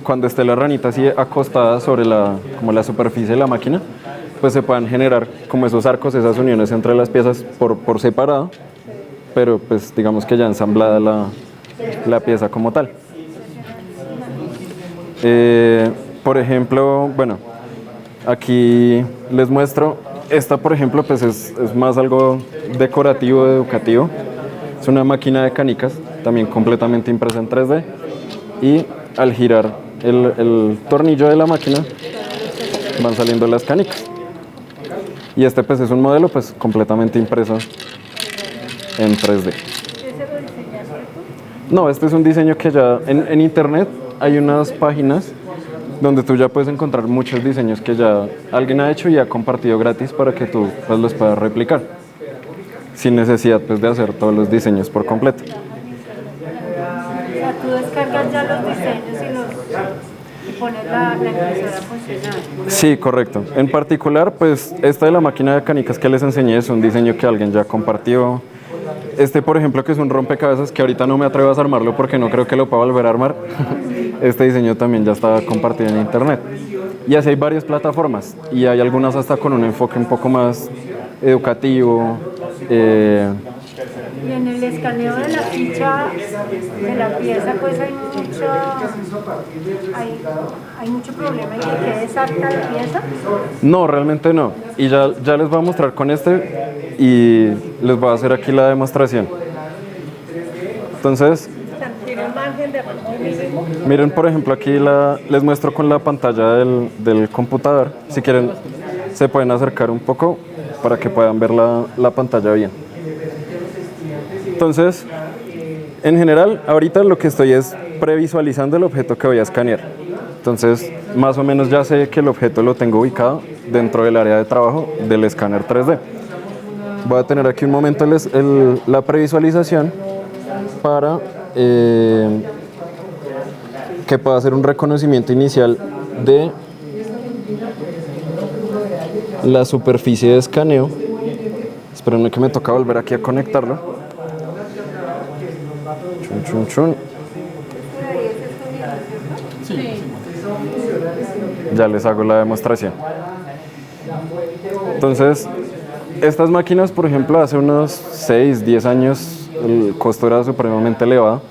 cuando esté la ranita así acostada sobre como la superficie de la máquina, pues se puedan generar como esos arcos, esas uniones entre las piezas por separado, pero pues digamos que ya ensamblada la pieza como tal. Por ejemplo, bueno, aquí les muestro, esta por ejemplo pues es más algo decorativo, educativo. Es una máquina de canicas, también completamente impresa en 3D. Y al girar el tornillo de la máquina van saliendo las canicas. Y este pues es un modelo pues completamente impreso en 3D. No, este es un diseño que ya en internet hay unas páginas donde tú ya puedes encontrar muchos diseños que ya alguien ha hecho y ha compartido gratis para que tú pues, los puedas replicar sin necesidad pues, de hacer todos los diseños por completo. O sea, tú descargas ya los diseños y pones la impresora a funcionar. Sí, correcto. En particular, pues esta de la máquina de canicas que les enseñé es un diseño que alguien ya compartió. Este, por ejemplo, que es un rompecabezas que ahorita no me atrevo a armarlo porque no creo que lo pueda volver a armar. Este diseño también ya está compartido en internet. Y así hay varias plataformas y hay algunas hasta con un enfoque un poco más educativo. Y en el escaneo de la ficha de la pieza, pues hay mucho problema en que quede exacta la pieza. No, realmente no. Y ya les voy a mostrar con este y les voy a hacer aquí la demostración. Entonces, miren, por ejemplo, aquí les muestro con la pantalla del computador. Si quieren, se pueden acercar un poco para que puedan ver la pantalla bien. Entonces, en general, ahorita lo que estoy es previsualizando el objeto que voy a escanear. Entonces, más o menos ya sé que el objeto lo tengo ubicado dentro del área de trabajo del escáner 3D. Voy a tener aquí un momento la previsualización para que pueda hacer un reconocimiento inicial de la superficie de escaneo. Espérenme que me toca volver aquí a conectarlo. Chun, chun, chun. Ya les hago la demostración. Entonces, estas máquinas, por ejemplo, hace unos 6, 10 años el costo era supremamente elevado.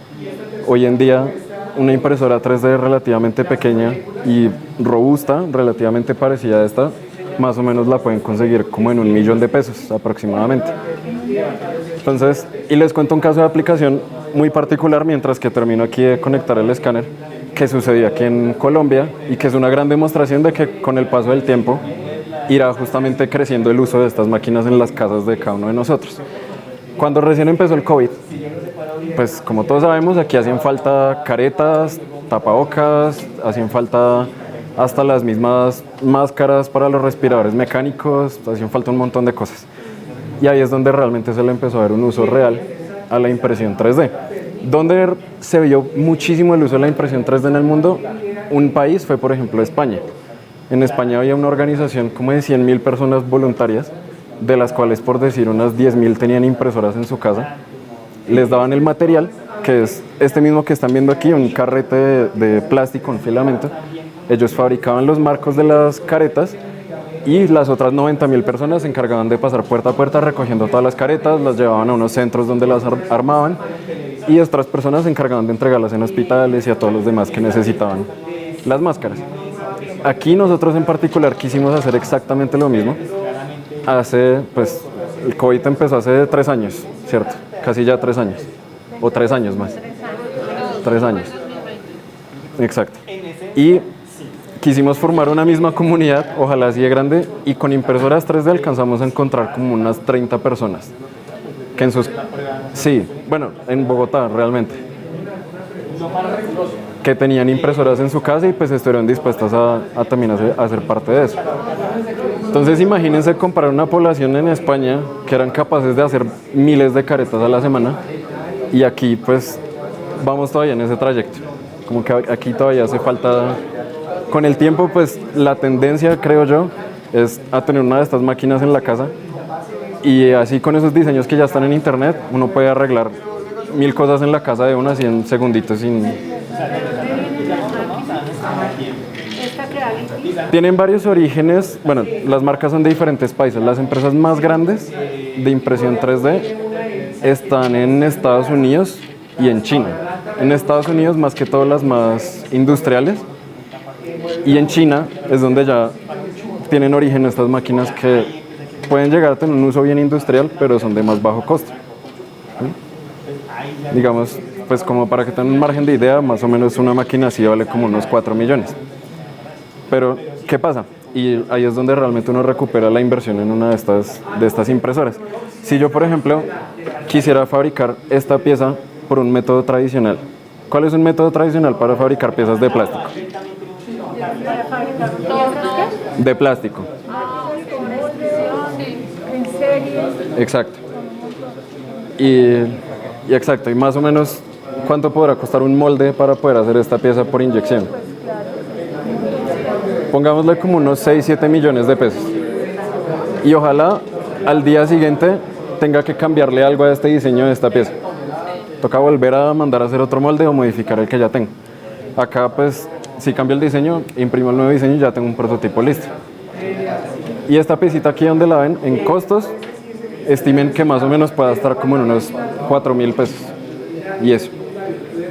Hoy en día, una impresora 3D relativamente pequeña y robusta, relativamente parecida a esta, más o menos la pueden conseguir como en $1.000.000 aproximadamente. Entonces, y les cuento un caso de aplicación muy particular mientras que termino aquí de conectar el escáner que sucedió aquí en Colombia y que es una gran demostración de que con el paso del tiempo irá justamente creciendo el uso de estas máquinas en las casas de cada uno de nosotros. Cuando recién empezó el COVID, pues como todos sabemos, aquí hacían falta caretas, tapabocas, hacían falta hasta las mismas máscaras para los respiradores mecánicos, hacían falta un montón de cosas. Y ahí es donde realmente se le empezó a ver un uso real a la impresión 3D. Donde se vio muchísimo el uso de la impresión 3D en el mundo, un país fue, por ejemplo, España. En España había una organización como de 100.000 personas voluntarias, de las cuales, por decir, unas 10.000 tenían impresoras en su casa. Les daban el material, que es este mismo que están viendo aquí, un carrete de plástico, un filamento. Ellos fabricaban los marcos de las caretas y las otras 90.000 personas se encargaban de pasar puerta a puerta recogiendo todas las caretas, las llevaban a unos centros donde las armaban y otras personas se encargaban de entregarlas en hospitales y a todos los demás que necesitaban las máscaras. Aquí nosotros en particular quisimos hacer exactamente lo mismo. Pues el COVID empezó hace 3 años, ¿cierto? Casi ya 3 años, o 3 años más. 3 años. Exacto. Y quisimos formar una misma comunidad, ojalá así de grande, y con impresoras 3D alcanzamos a encontrar como unas 30 personas. Que en sus... Sí, bueno, en Bogotá realmente. Que tenían impresoras en su casa y pues estuvieron dispuestas a también a ser parte de eso. Entonces imagínense comparar una población en España que eran capaces de hacer miles de caretas a la semana y aquí pues vamos todavía en ese trayecto. Como que aquí todavía hace falta... Con el tiempo, pues la tendencia, creo yo, es a tener una de estas máquinas en la casa y así con esos diseños que ya están en internet, uno puede arreglar 1000 cosas en la casa de unas y en segunditos sin... Tienen varios orígenes, bueno, las marcas son de diferentes países. Las empresas más grandes de impresión 3D están en Estados Unidos y en China. En Estados Unidos, más que todo las más industriales, Y en China es donde ya tienen origen estas máquinas que pueden llegar a tener un uso bien industrial, pero son de más bajo costo. ¿Sí? Digamos, pues como para que tengan un margen de idea, más o menos una máquina así vale como unos 4 millones. Pero, ¿qué pasa? Y ahí es donde realmente uno recupera la inversión en una de estas impresoras. Si yo, por ejemplo, quisiera fabricar esta pieza por un método tradicional, ¿cuál es un método tradicional para fabricar piezas de plástico? De plástico. Exacto. Exacto, y más o menos, ¿cuánto podrá costar un molde para poder hacer esta pieza por inyección? Pongámosle como unos 6, 7 millones de pesos. Y ojalá al día siguiente tenga que cambiarle algo a este diseño de esta pieza. Toca volver a mandar a hacer otro molde o modificar el que ya tengo. Acá pues, si cambio el diseño, imprimo el nuevo diseño y ya tengo un prototipo listo. Y esta piecita aquí donde la ven, en costos, estimen que más o menos pueda estar como en unos 4.000 pesos. Y eso,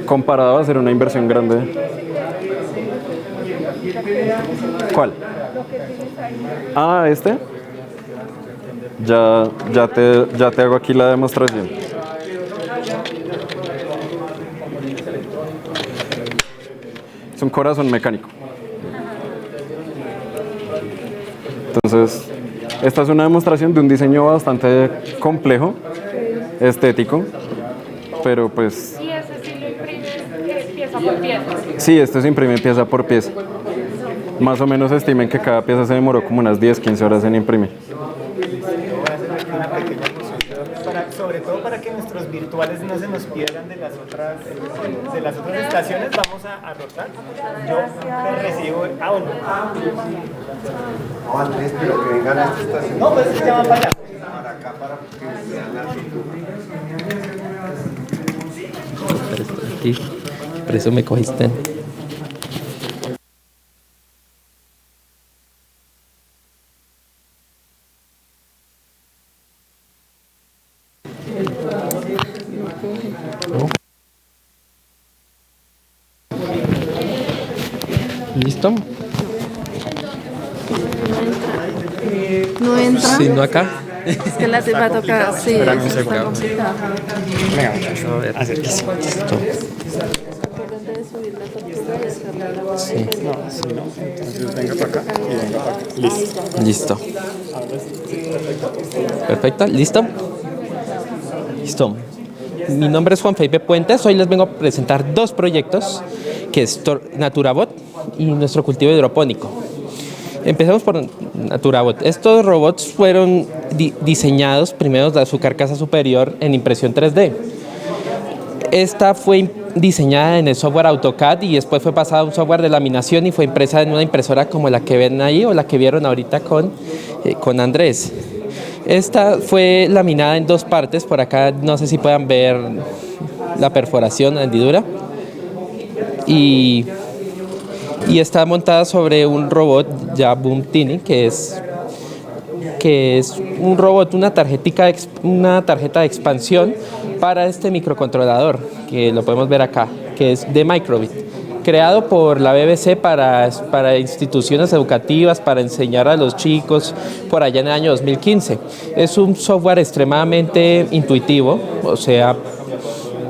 comparado a hacer una inversión grande. ¿Cuál? Ah, este. Ya te hago aquí la demostración. Es un corazón mecánico. Entonces, esta es una demostración de un diseño bastante complejo, estético, pero pues... ¿Y ese sí lo imprimes pieza por pieza? Sí, esto se imprime pieza por pieza. Más o menos estimen que cada pieza se demoró como unas 10, 15 horas en imprimir. Sobre todo para que nuestros virtuales no se nos pierdan de las otras estaciones, vamos a rotar. Yo recibo... bueno. No, Andrés, pero que vengan a esta estación. No, pues se llama para allá. Para acá, para que vean la figura. Aquí, por eso me cogiste. ¿Listo? No entra. Sí, no acá. Es que la va a tocar. Sí, Espérame un está segundo. complicado. Venga, muchachos, a ver. Listo. Acuérdate de subir la tortuga y hacerla la Sí. Entonces venga para acá y venga para acá. Listo. Listo. Perfecto, ¿listo? Listo. Mi nombre es Juan Felipe Puentes. Hoy les vengo a presentar dos proyectos, que es Naturabot y nuestro cultivo hidropónico. Empecemos por Naturabot. Estos robots fueron diseñados primero de su carcasa superior en impresión 3D. Esta fue diseñada en el software AutoCAD y después fue pasada a un software de laminación y fue impresa en una impresora como la que ven ahí o la que vieron ahorita con Andrés. Esta fue laminada en dos partes. Por acá no sé si puedan ver la perforación, la hendidura. Y está montada sobre un robot ya Boom Tiny, que es un robot, una tarjeta de expansión para este microcontrolador, que lo podemos ver acá, que es de Microbit, creado por la BBC para instituciones educativas, para enseñar a los chicos por allá en el año 2015. Es un software extremadamente intuitivo, o sea,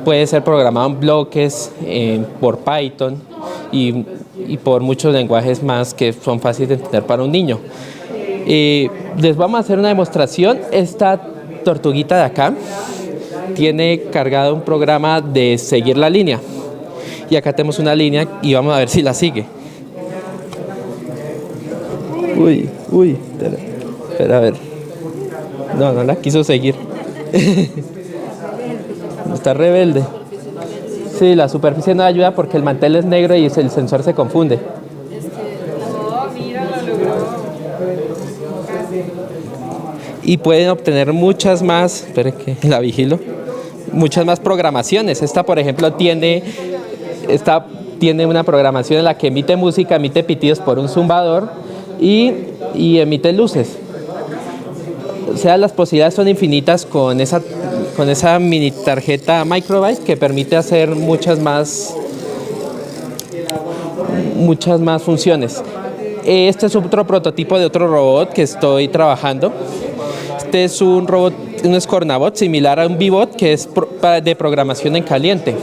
puede ser programado en bloques, por Python y por muchos lenguajes más que son fáciles de entender para un niño. Les vamos a hacer una demostración. Esta tortuguita de acá tiene cargado un programa de seguir la línea. Y acá tenemos una línea y vamos a ver si la sigue. Uy, espera, a ver. No la quiso seguir. Está rebelde. Sí, la superficie no ayuda porque el mantel es negro y el sensor se confunde. Y pueden obtener muchas más, espere que la vigilo, muchas más programaciones. Esta, por ejemplo, tiene una programación en la que emite música, emite pitidos por un zumbador y emite luces. O sea, las posibilidades son infinitas con esa mini tarjeta Microbyte que permite hacer muchas más muchas más funciones. Este es otro prototipo de otro robot que estoy trabajando. Este es un robot, un Scornabot similar a un Vbot que es de programación en caliente.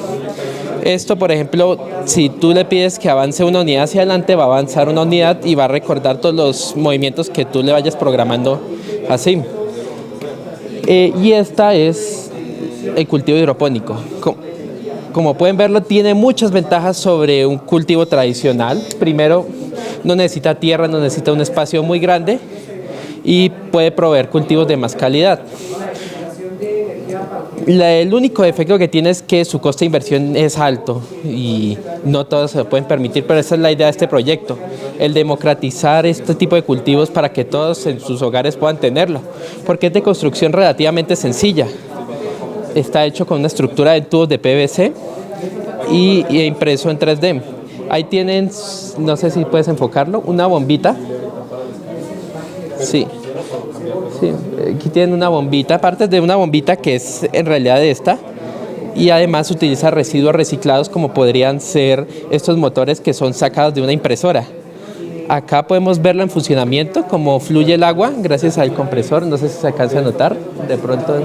Esto, por ejemplo, si tú le pides que avance una unidad hacia adelante, va a avanzar una unidad y va a recordar todos los movimientos que tú le vayas programando así. Y esta es el cultivo hidropónico. Como pueden verlo, tiene muchas ventajas sobre un cultivo tradicional. Primero, no necesita tierra, no necesita un espacio muy grande y puede proveer cultivos de más calidad. El único defecto que tiene es que su coste de inversión es alto y no todos se lo pueden permitir, pero esa es la idea de este proyecto, el democratizar este tipo de cultivos para que todos en sus hogares puedan tenerlo, porque es de construcción relativamente sencilla. Está hecho con una estructura de tubos de PVC y impreso en 3D. Ahí tienen, no sé si puedes enfocarlo, una bombita. Sí. Sí, aquí tienen una bombita, partes de una bombita que es en realidad esta, y además utiliza residuos reciclados como podrían ser estos motores que son sacados de una impresora. Acá podemos verlo en funcionamiento, cómo fluye el agua gracias al compresor, no sé si se alcanza a notar, de pronto.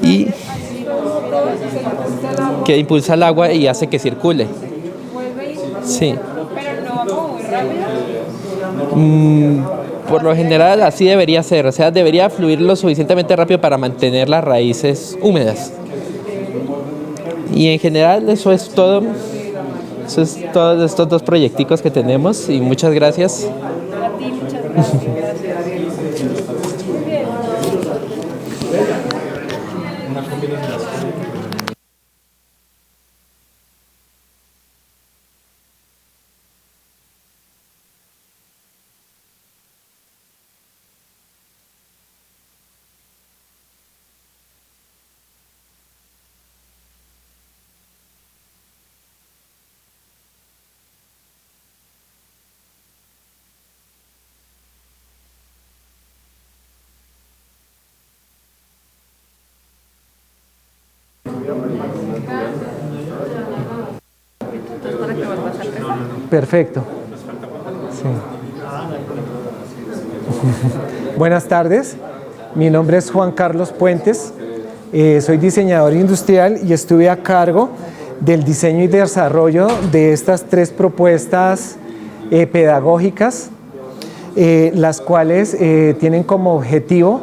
Y que impulsa el agua y hace que circule. Sí. Por lo general así debería ser, o sea, debería fluir lo suficientemente rápido para mantener las raíces húmedas. Y en general eso es todo. Eso es todo de estos dos proyecticos que tenemos y muchas gracias. A ti, muchas gracias. Muy bien. Perfecto. Sí. Buenas tardes, mi nombre es Juan Carlos Puentes, soy diseñador industrial y estuve a cargo del diseño y desarrollo de estas tres propuestas pedagógicas, las cuales tienen como objetivo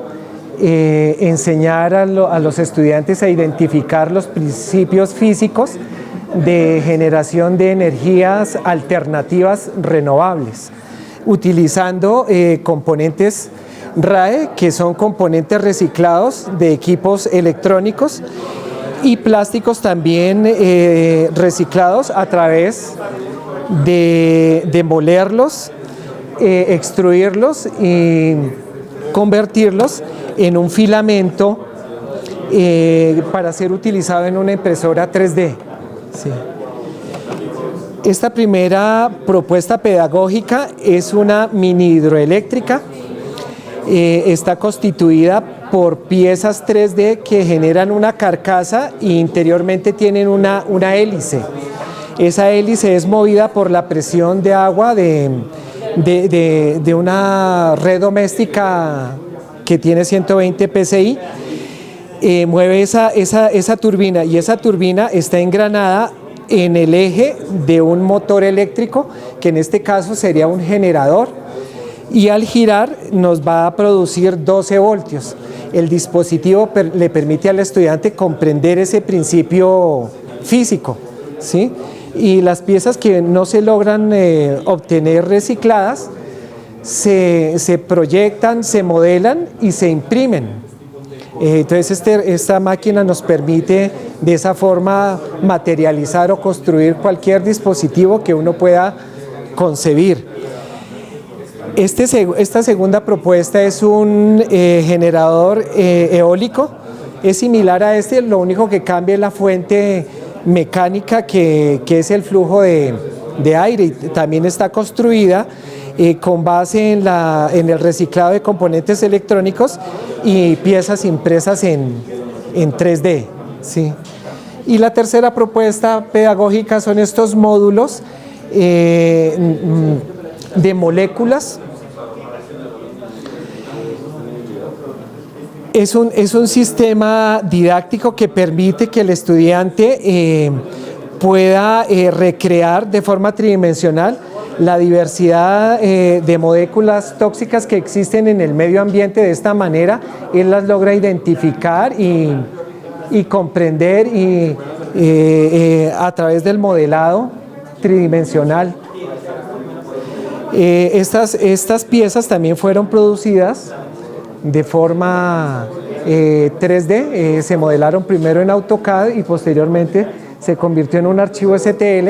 enseñar a los estudiantes a identificar los principios físicos de generación de energías alternativas renovables, utilizando componentes RAE, que son componentes reciclados de equipos electrónicos, y plásticos también reciclados a través de molerlos, extruirlos y convertirlos en un filamento para ser utilizado en una impresora 3D. Sí. Esta primera propuesta pedagógica es una mini hidroeléctrica. Está constituida por piezas 3D que generan una carcasa e interiormente tienen una hélice. Esa hélice es movida por la presión de agua de una red doméstica que tiene 120 PSI. Mueve esa turbina, y esa turbina está engranada en el eje de un motor eléctrico, que en este caso sería un generador, y al girar nos va a producir 12 voltios. El dispositivo le permite al estudiante comprender ese principio físico, ¿sí? Y las piezas que no se logran obtener recicladas se proyectan, se modelan y se imprimen. Entonces esta máquina nos permite de esa forma materializar o construir cualquier dispositivo que uno pueda concebir. Esta segunda propuesta es un generador eólico, es similar a este, lo único que cambia es la fuente mecánica que es el flujo de aire, y también está construida con base en el reciclado de componentes electrónicos y piezas impresas en 3D. Sí. Y la tercera propuesta pedagógica son estos módulos de moléculas. Es un sistema didáctico que permite que el estudiante pueda recrear de forma tridimensional la diversidad de moléculas tóxicas que existen en el medio ambiente. De esta manera, él las logra identificar y comprender a través del modelado tridimensional. Estas piezas también fueron producidas de forma 3D, se modelaron primero en AutoCAD y posteriormente se convirtió en un archivo STL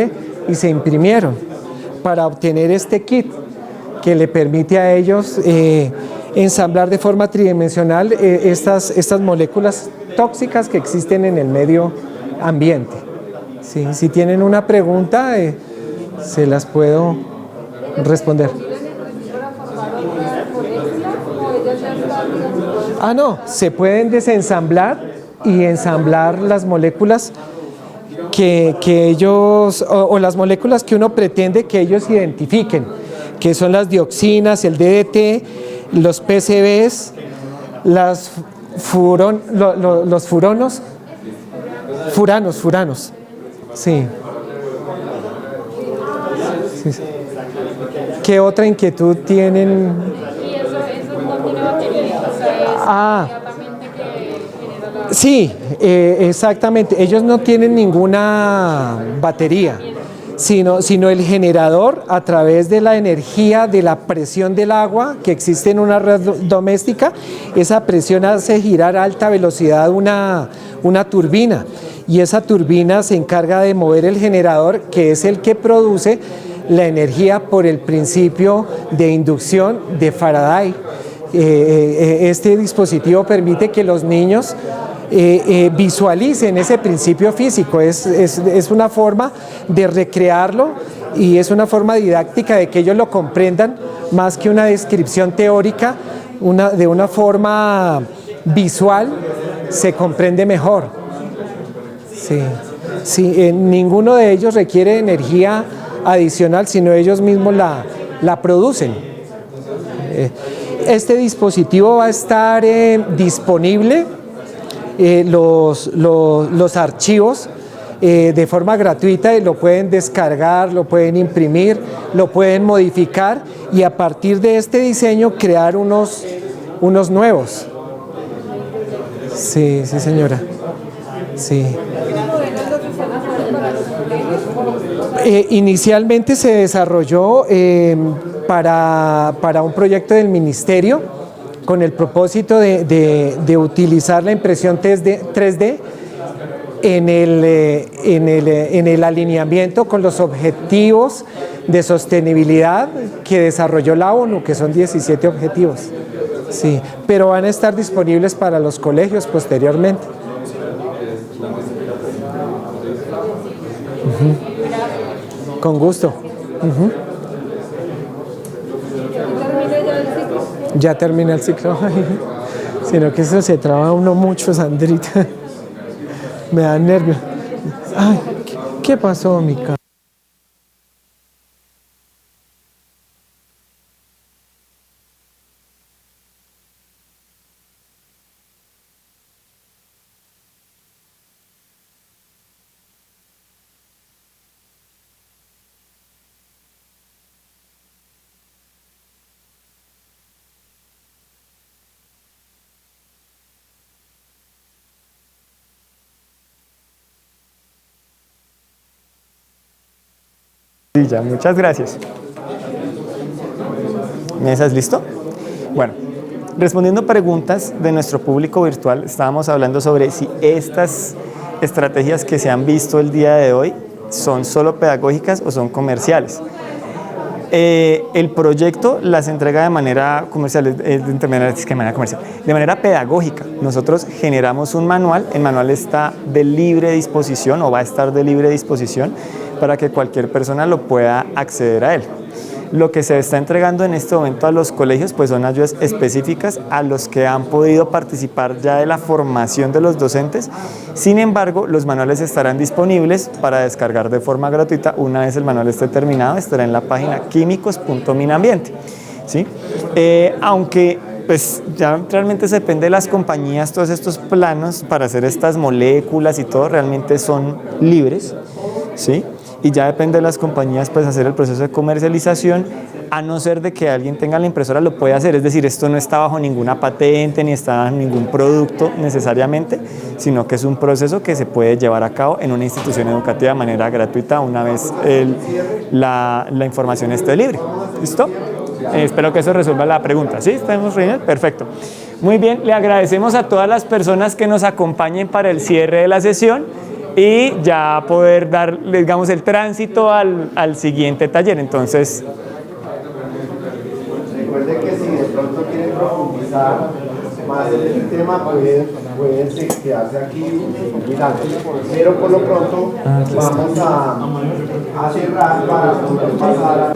y se imprimieron para obtener este kit que le permite a ellos ensamblar de forma tridimensional estas moléculas tóxicas que existen en el medio ambiente. Sí, si tienen una pregunta, se las puedo responder. No, se pueden desensamblar y ensamblar las moléculas que ellos, o las moléculas que uno pretende que ellos identifiquen, que son las dioxinas, el DDT, los PCBs, los furanos, sí. Sí. ¿Qué otra inquietud tienen? Y eso no tiene batería, o sea, es inmediatamente que genera la... Sí, exactamente. Ellos no tienen ninguna batería, sino el generador a través de la energía de la presión del agua que existe en una red doméstica. Esa presión hace girar a alta velocidad una turbina, y esa turbina se encarga de mover el generador, que es el que produce la energía por el principio de inducción de Faraday. Este dispositivo permite que los niños visualicen ese principio físico. Es una forma de recrearlo y es una forma didáctica de que ellos lo comprendan más que una descripción teórica. De una forma visual se comprende mejor. Sí, ninguno de ellos requiere energía adicional, sino ellos mismos la producen. Este dispositivo va a estar disponible, los archivos de forma gratuita, y lo pueden descargar, lo pueden imprimir, lo pueden modificar y a partir de este diseño crear unos nuevos. Sí, señora. Sí. Inicialmente se desarrolló para un proyecto del ministerio con el propósito de utilizar la impresión 3D en el alineamiento con los objetivos de sostenibilidad que desarrolló la ONU, que son 17 objetivos. Sí, pero van a estar disponibles para los colegios posteriormente. Con gusto. Ya termina el ciclo. Sino que eso se traba uno mucho, Sandrita. Me da nervios. Ay, ¿qué pasó, Mica? Sí, ya, muchas gracias. ¿Mesas listo? Bueno, respondiendo preguntas de nuestro público virtual, estábamos hablando sobre si estas estrategias que se han visto el día de hoy son solo pedagógicas o son comerciales. El proyecto las entrega de manera comercial, de manera pedagógica. Nosotros generamos un manual, el manual está de libre disposición o va a estar de libre disposición para que cualquier persona lo pueda acceder a él. lo que se está entregando en este momento a los colegios pues son ayudas específicas a los que han podido participar ya de la formación de los docentes. Sin embargo, los manuales estarán disponibles para descargar de forma gratuita. Una vez el manual esté terminado, estará en la página químicos.minambiente, ¿sí? Aunque pues ya realmente se depende de las compañías, todos estos planos para hacer estas moléculas y todo realmente son libres, ¿sí? Y ya depende de las compañías pues hacer el proceso de comercialización, a no ser de que alguien tenga la impresora lo puede hacer, es decir, esto no está bajo ninguna patente ni está bajo ningún producto necesariamente, sino que es un proceso que se puede llevar a cabo en una institución educativa de manera gratuita una vez la información esté libre. ¿Listo? Espero que eso resuelva la pregunta. ¿Sí? ¿Estamos reunidos? Perfecto. Muy bien, le agradecemos a todas las personas que nos acompañen para el cierre de la sesión y ya poder dar, digamos, el tránsito al siguiente taller. Entonces, recuerde que si de pronto quieren profundizar más en el tema, pueden quedarse aquí mirando. Pero por lo pronto vamos a cerrar para poder pasar a...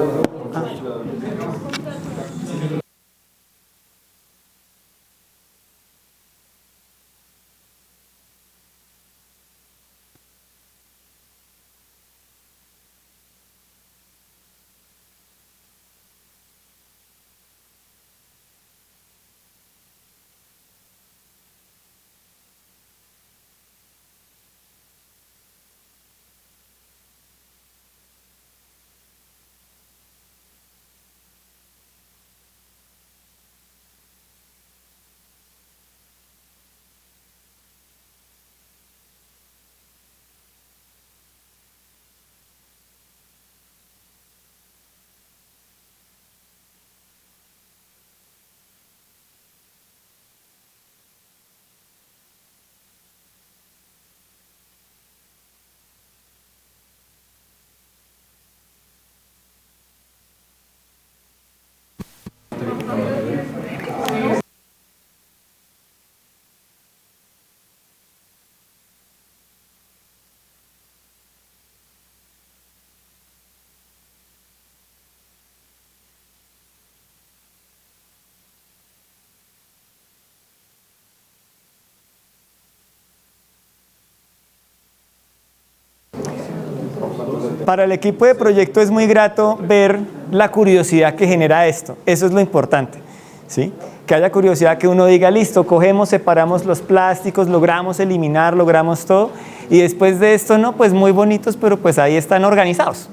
Para el equipo de proyecto es muy grato ver la curiosidad que genera esto. Eso es lo importante, ¿sí? Que haya curiosidad, que uno diga, listo, cogemos, separamos los plásticos, logramos eliminar, logramos todo, y después de esto, no, pues muy bonitos, pero pues ahí están organizados.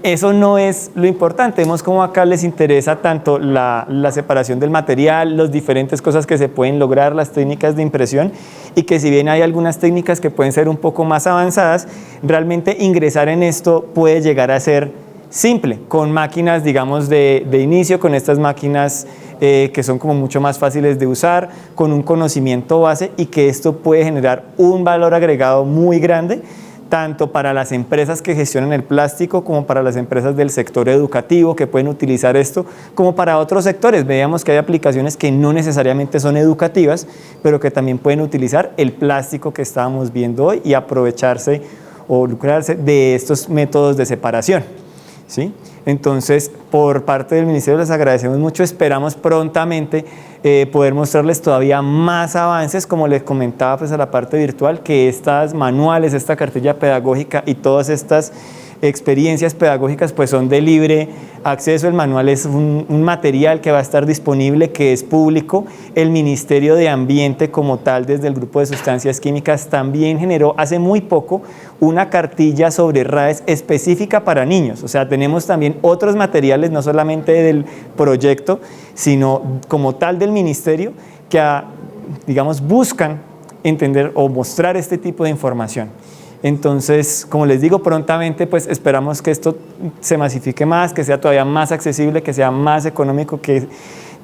Eso no es lo importante. Vemos cómo acá les interesa tanto la separación del material, las diferentes cosas que se pueden lograr, las técnicas de impresión, y que si bien hay algunas técnicas que pueden ser un poco más avanzadas, realmente ingresar en esto puede llegar a ser simple, con máquinas, digamos, de inicio, con estas máquinas que son como mucho más fáciles de usar, con un conocimiento base, y que esto puede generar un valor agregado muy grande, tanto para las empresas que gestionan el plástico como para las empresas del sector educativo que pueden utilizar esto, como para otros sectores. Veíamos que hay aplicaciones que no necesariamente son educativas, pero que también pueden utilizar el plástico que estábamos viendo hoy y aprovecharse o lucrarse de estos métodos de separación, ¿sí? Entonces, por parte del Ministerio les agradecemos mucho, esperamos prontamente poder mostrarles todavía más avances, como les comentaba pues a la parte virtual, que estas manuales, esta cartilla pedagógica y todas estas experiencias pedagógicas pues son de libre acceso. El manual es un material que va a estar disponible, que es público. El Ministerio de Ambiente como tal, desde el Grupo de Sustancias Químicas, también generó hace muy poco una cartilla sobre RAEs específica para niños. O sea, tenemos también otros materiales, no solamente del proyecto, sino como tal del Ministerio, que digamos buscan entender o mostrar este tipo de información. Entonces, como les digo, prontamente pues esperamos que esto se masifique más, que sea todavía más accesible, que sea más económico, que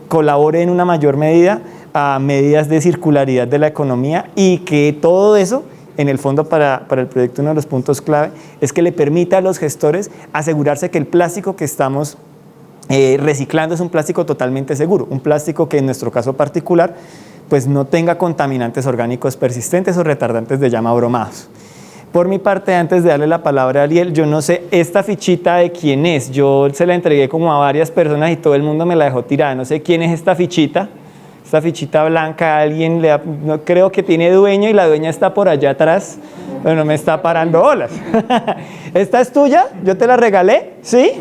colabore en una mayor medida a medidas de circularidad de la economía, y que todo eso, en el fondo para el proyecto, uno de los puntos clave es que le permita a los gestores asegurarse que el plástico que estamos reciclando es un plástico totalmente seguro, un plástico que en nuestro caso particular pues no tenga contaminantes orgánicos persistentes o retardantes de llama bromados. Por mi parte, antes de darle la palabra a Ariel, yo no sé esta fichita de quién es. Yo se la entregué como a varias personas y todo el mundo me la dejó tirada. No sé quién es esta fichita blanca. Alguien no creo que tiene dueño y la dueña está por allá atrás, pero no me está parando bolas. ¿Esta es tuya? ¿Yo te la regalé? ¿Sí?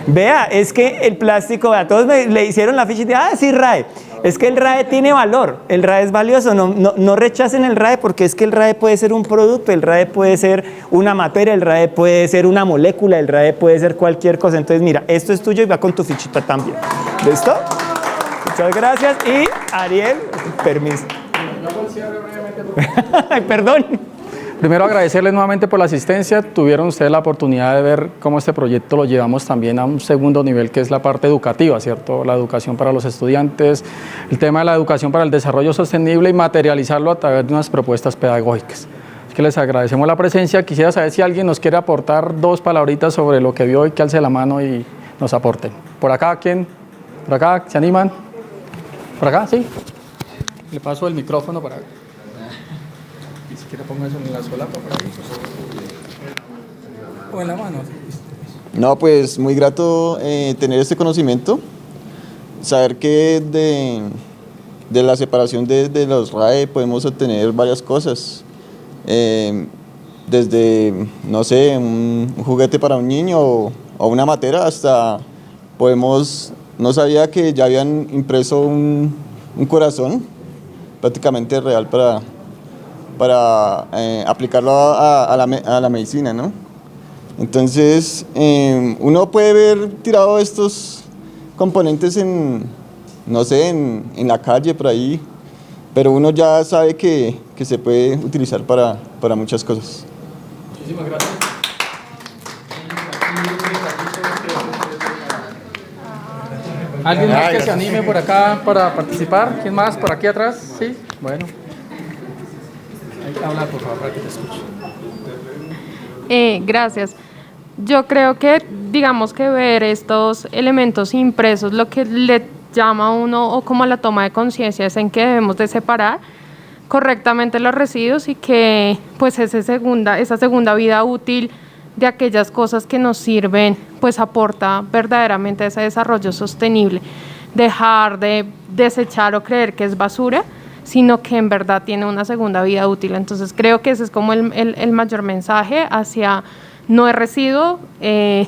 Vea, es que el plástico, a todos le hicieron la ficha y dijeron, sí, RAE. Es que el RAE tiene valor, el RAE es valioso, no rechacen el RAE porque es que el RAE puede ser un producto, el RAE puede ser una materia, el RAE puede ser una molécula, el RAE puede ser cualquier cosa. Entonces mira, esto es tuyo y va con tu fichita también. ¿Listo? Muchas gracias y Ariel, permiso. Perdón. Primero agradecerles nuevamente por la asistencia. Tuvieron ustedes la oportunidad de ver cómo este proyecto lo llevamos también a un segundo nivel, que es la parte educativa, ¿cierto? La educación para los estudiantes, el tema de la educación para el desarrollo sostenible y materializarlo a través de unas propuestas pedagógicas. Así que les agradecemos la presencia. Quisiera saber si alguien nos quiere aportar 2 palabritas sobre lo que vio y que alce la mano y nos aporten. ¿Por acá quién? ¿Por acá? ¿Se animan? ¿Por acá? ¿Sí? Le paso el micrófono para... Si quiere ponga eso en la solapa por ahí. O en la mano. No, pues muy grato tener este conocimiento, saber que de la separación de los RAE podemos obtener varias cosas, desde, no sé, un juguete para un niño o una materia hasta podemos, no sabía que ya habían impreso un corazón prácticamente real para aplicarlo a la medicina, ¿no? Entonces, uno puede ver tirado estos componentes no sé, en la calle, por ahí, pero uno ya sabe que se puede utilizar para muchas cosas. Muchísimas gracias. ¿Alguien más que se anime por acá para participar? ¿Quién más? ¿Por aquí atrás? ¿Sí? Bueno. Habla, por favor, para que te escuche. Gracias. Yo creo que, digamos que ver estos elementos impresos, lo que le llama a uno o como la toma de conciencia es en que debemos de separar correctamente los residuos y que pues esa segunda vida útil de aquellas cosas que nos sirven, pues aporta verdaderamente ese desarrollo sostenible. Dejar de desechar o creer que es basura, sino que en verdad tiene una segunda vida útil. Entonces creo que ese es como el mayor mensaje hacia no es residuo,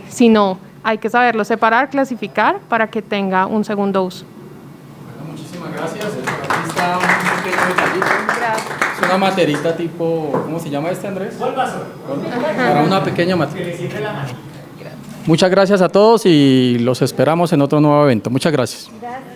sino hay que saberlo separar, clasificar para que tenga un segundo uso. Bueno, muchísimas gracias. Aquí está un pequeño detallito. Gracias. Es una materita tipo, ¿cómo se llama Andrés? Polvazo. Para una pequeña materia. Muchas gracias a todos y los esperamos en otro nuevo evento. Muchas gracias. Gracias.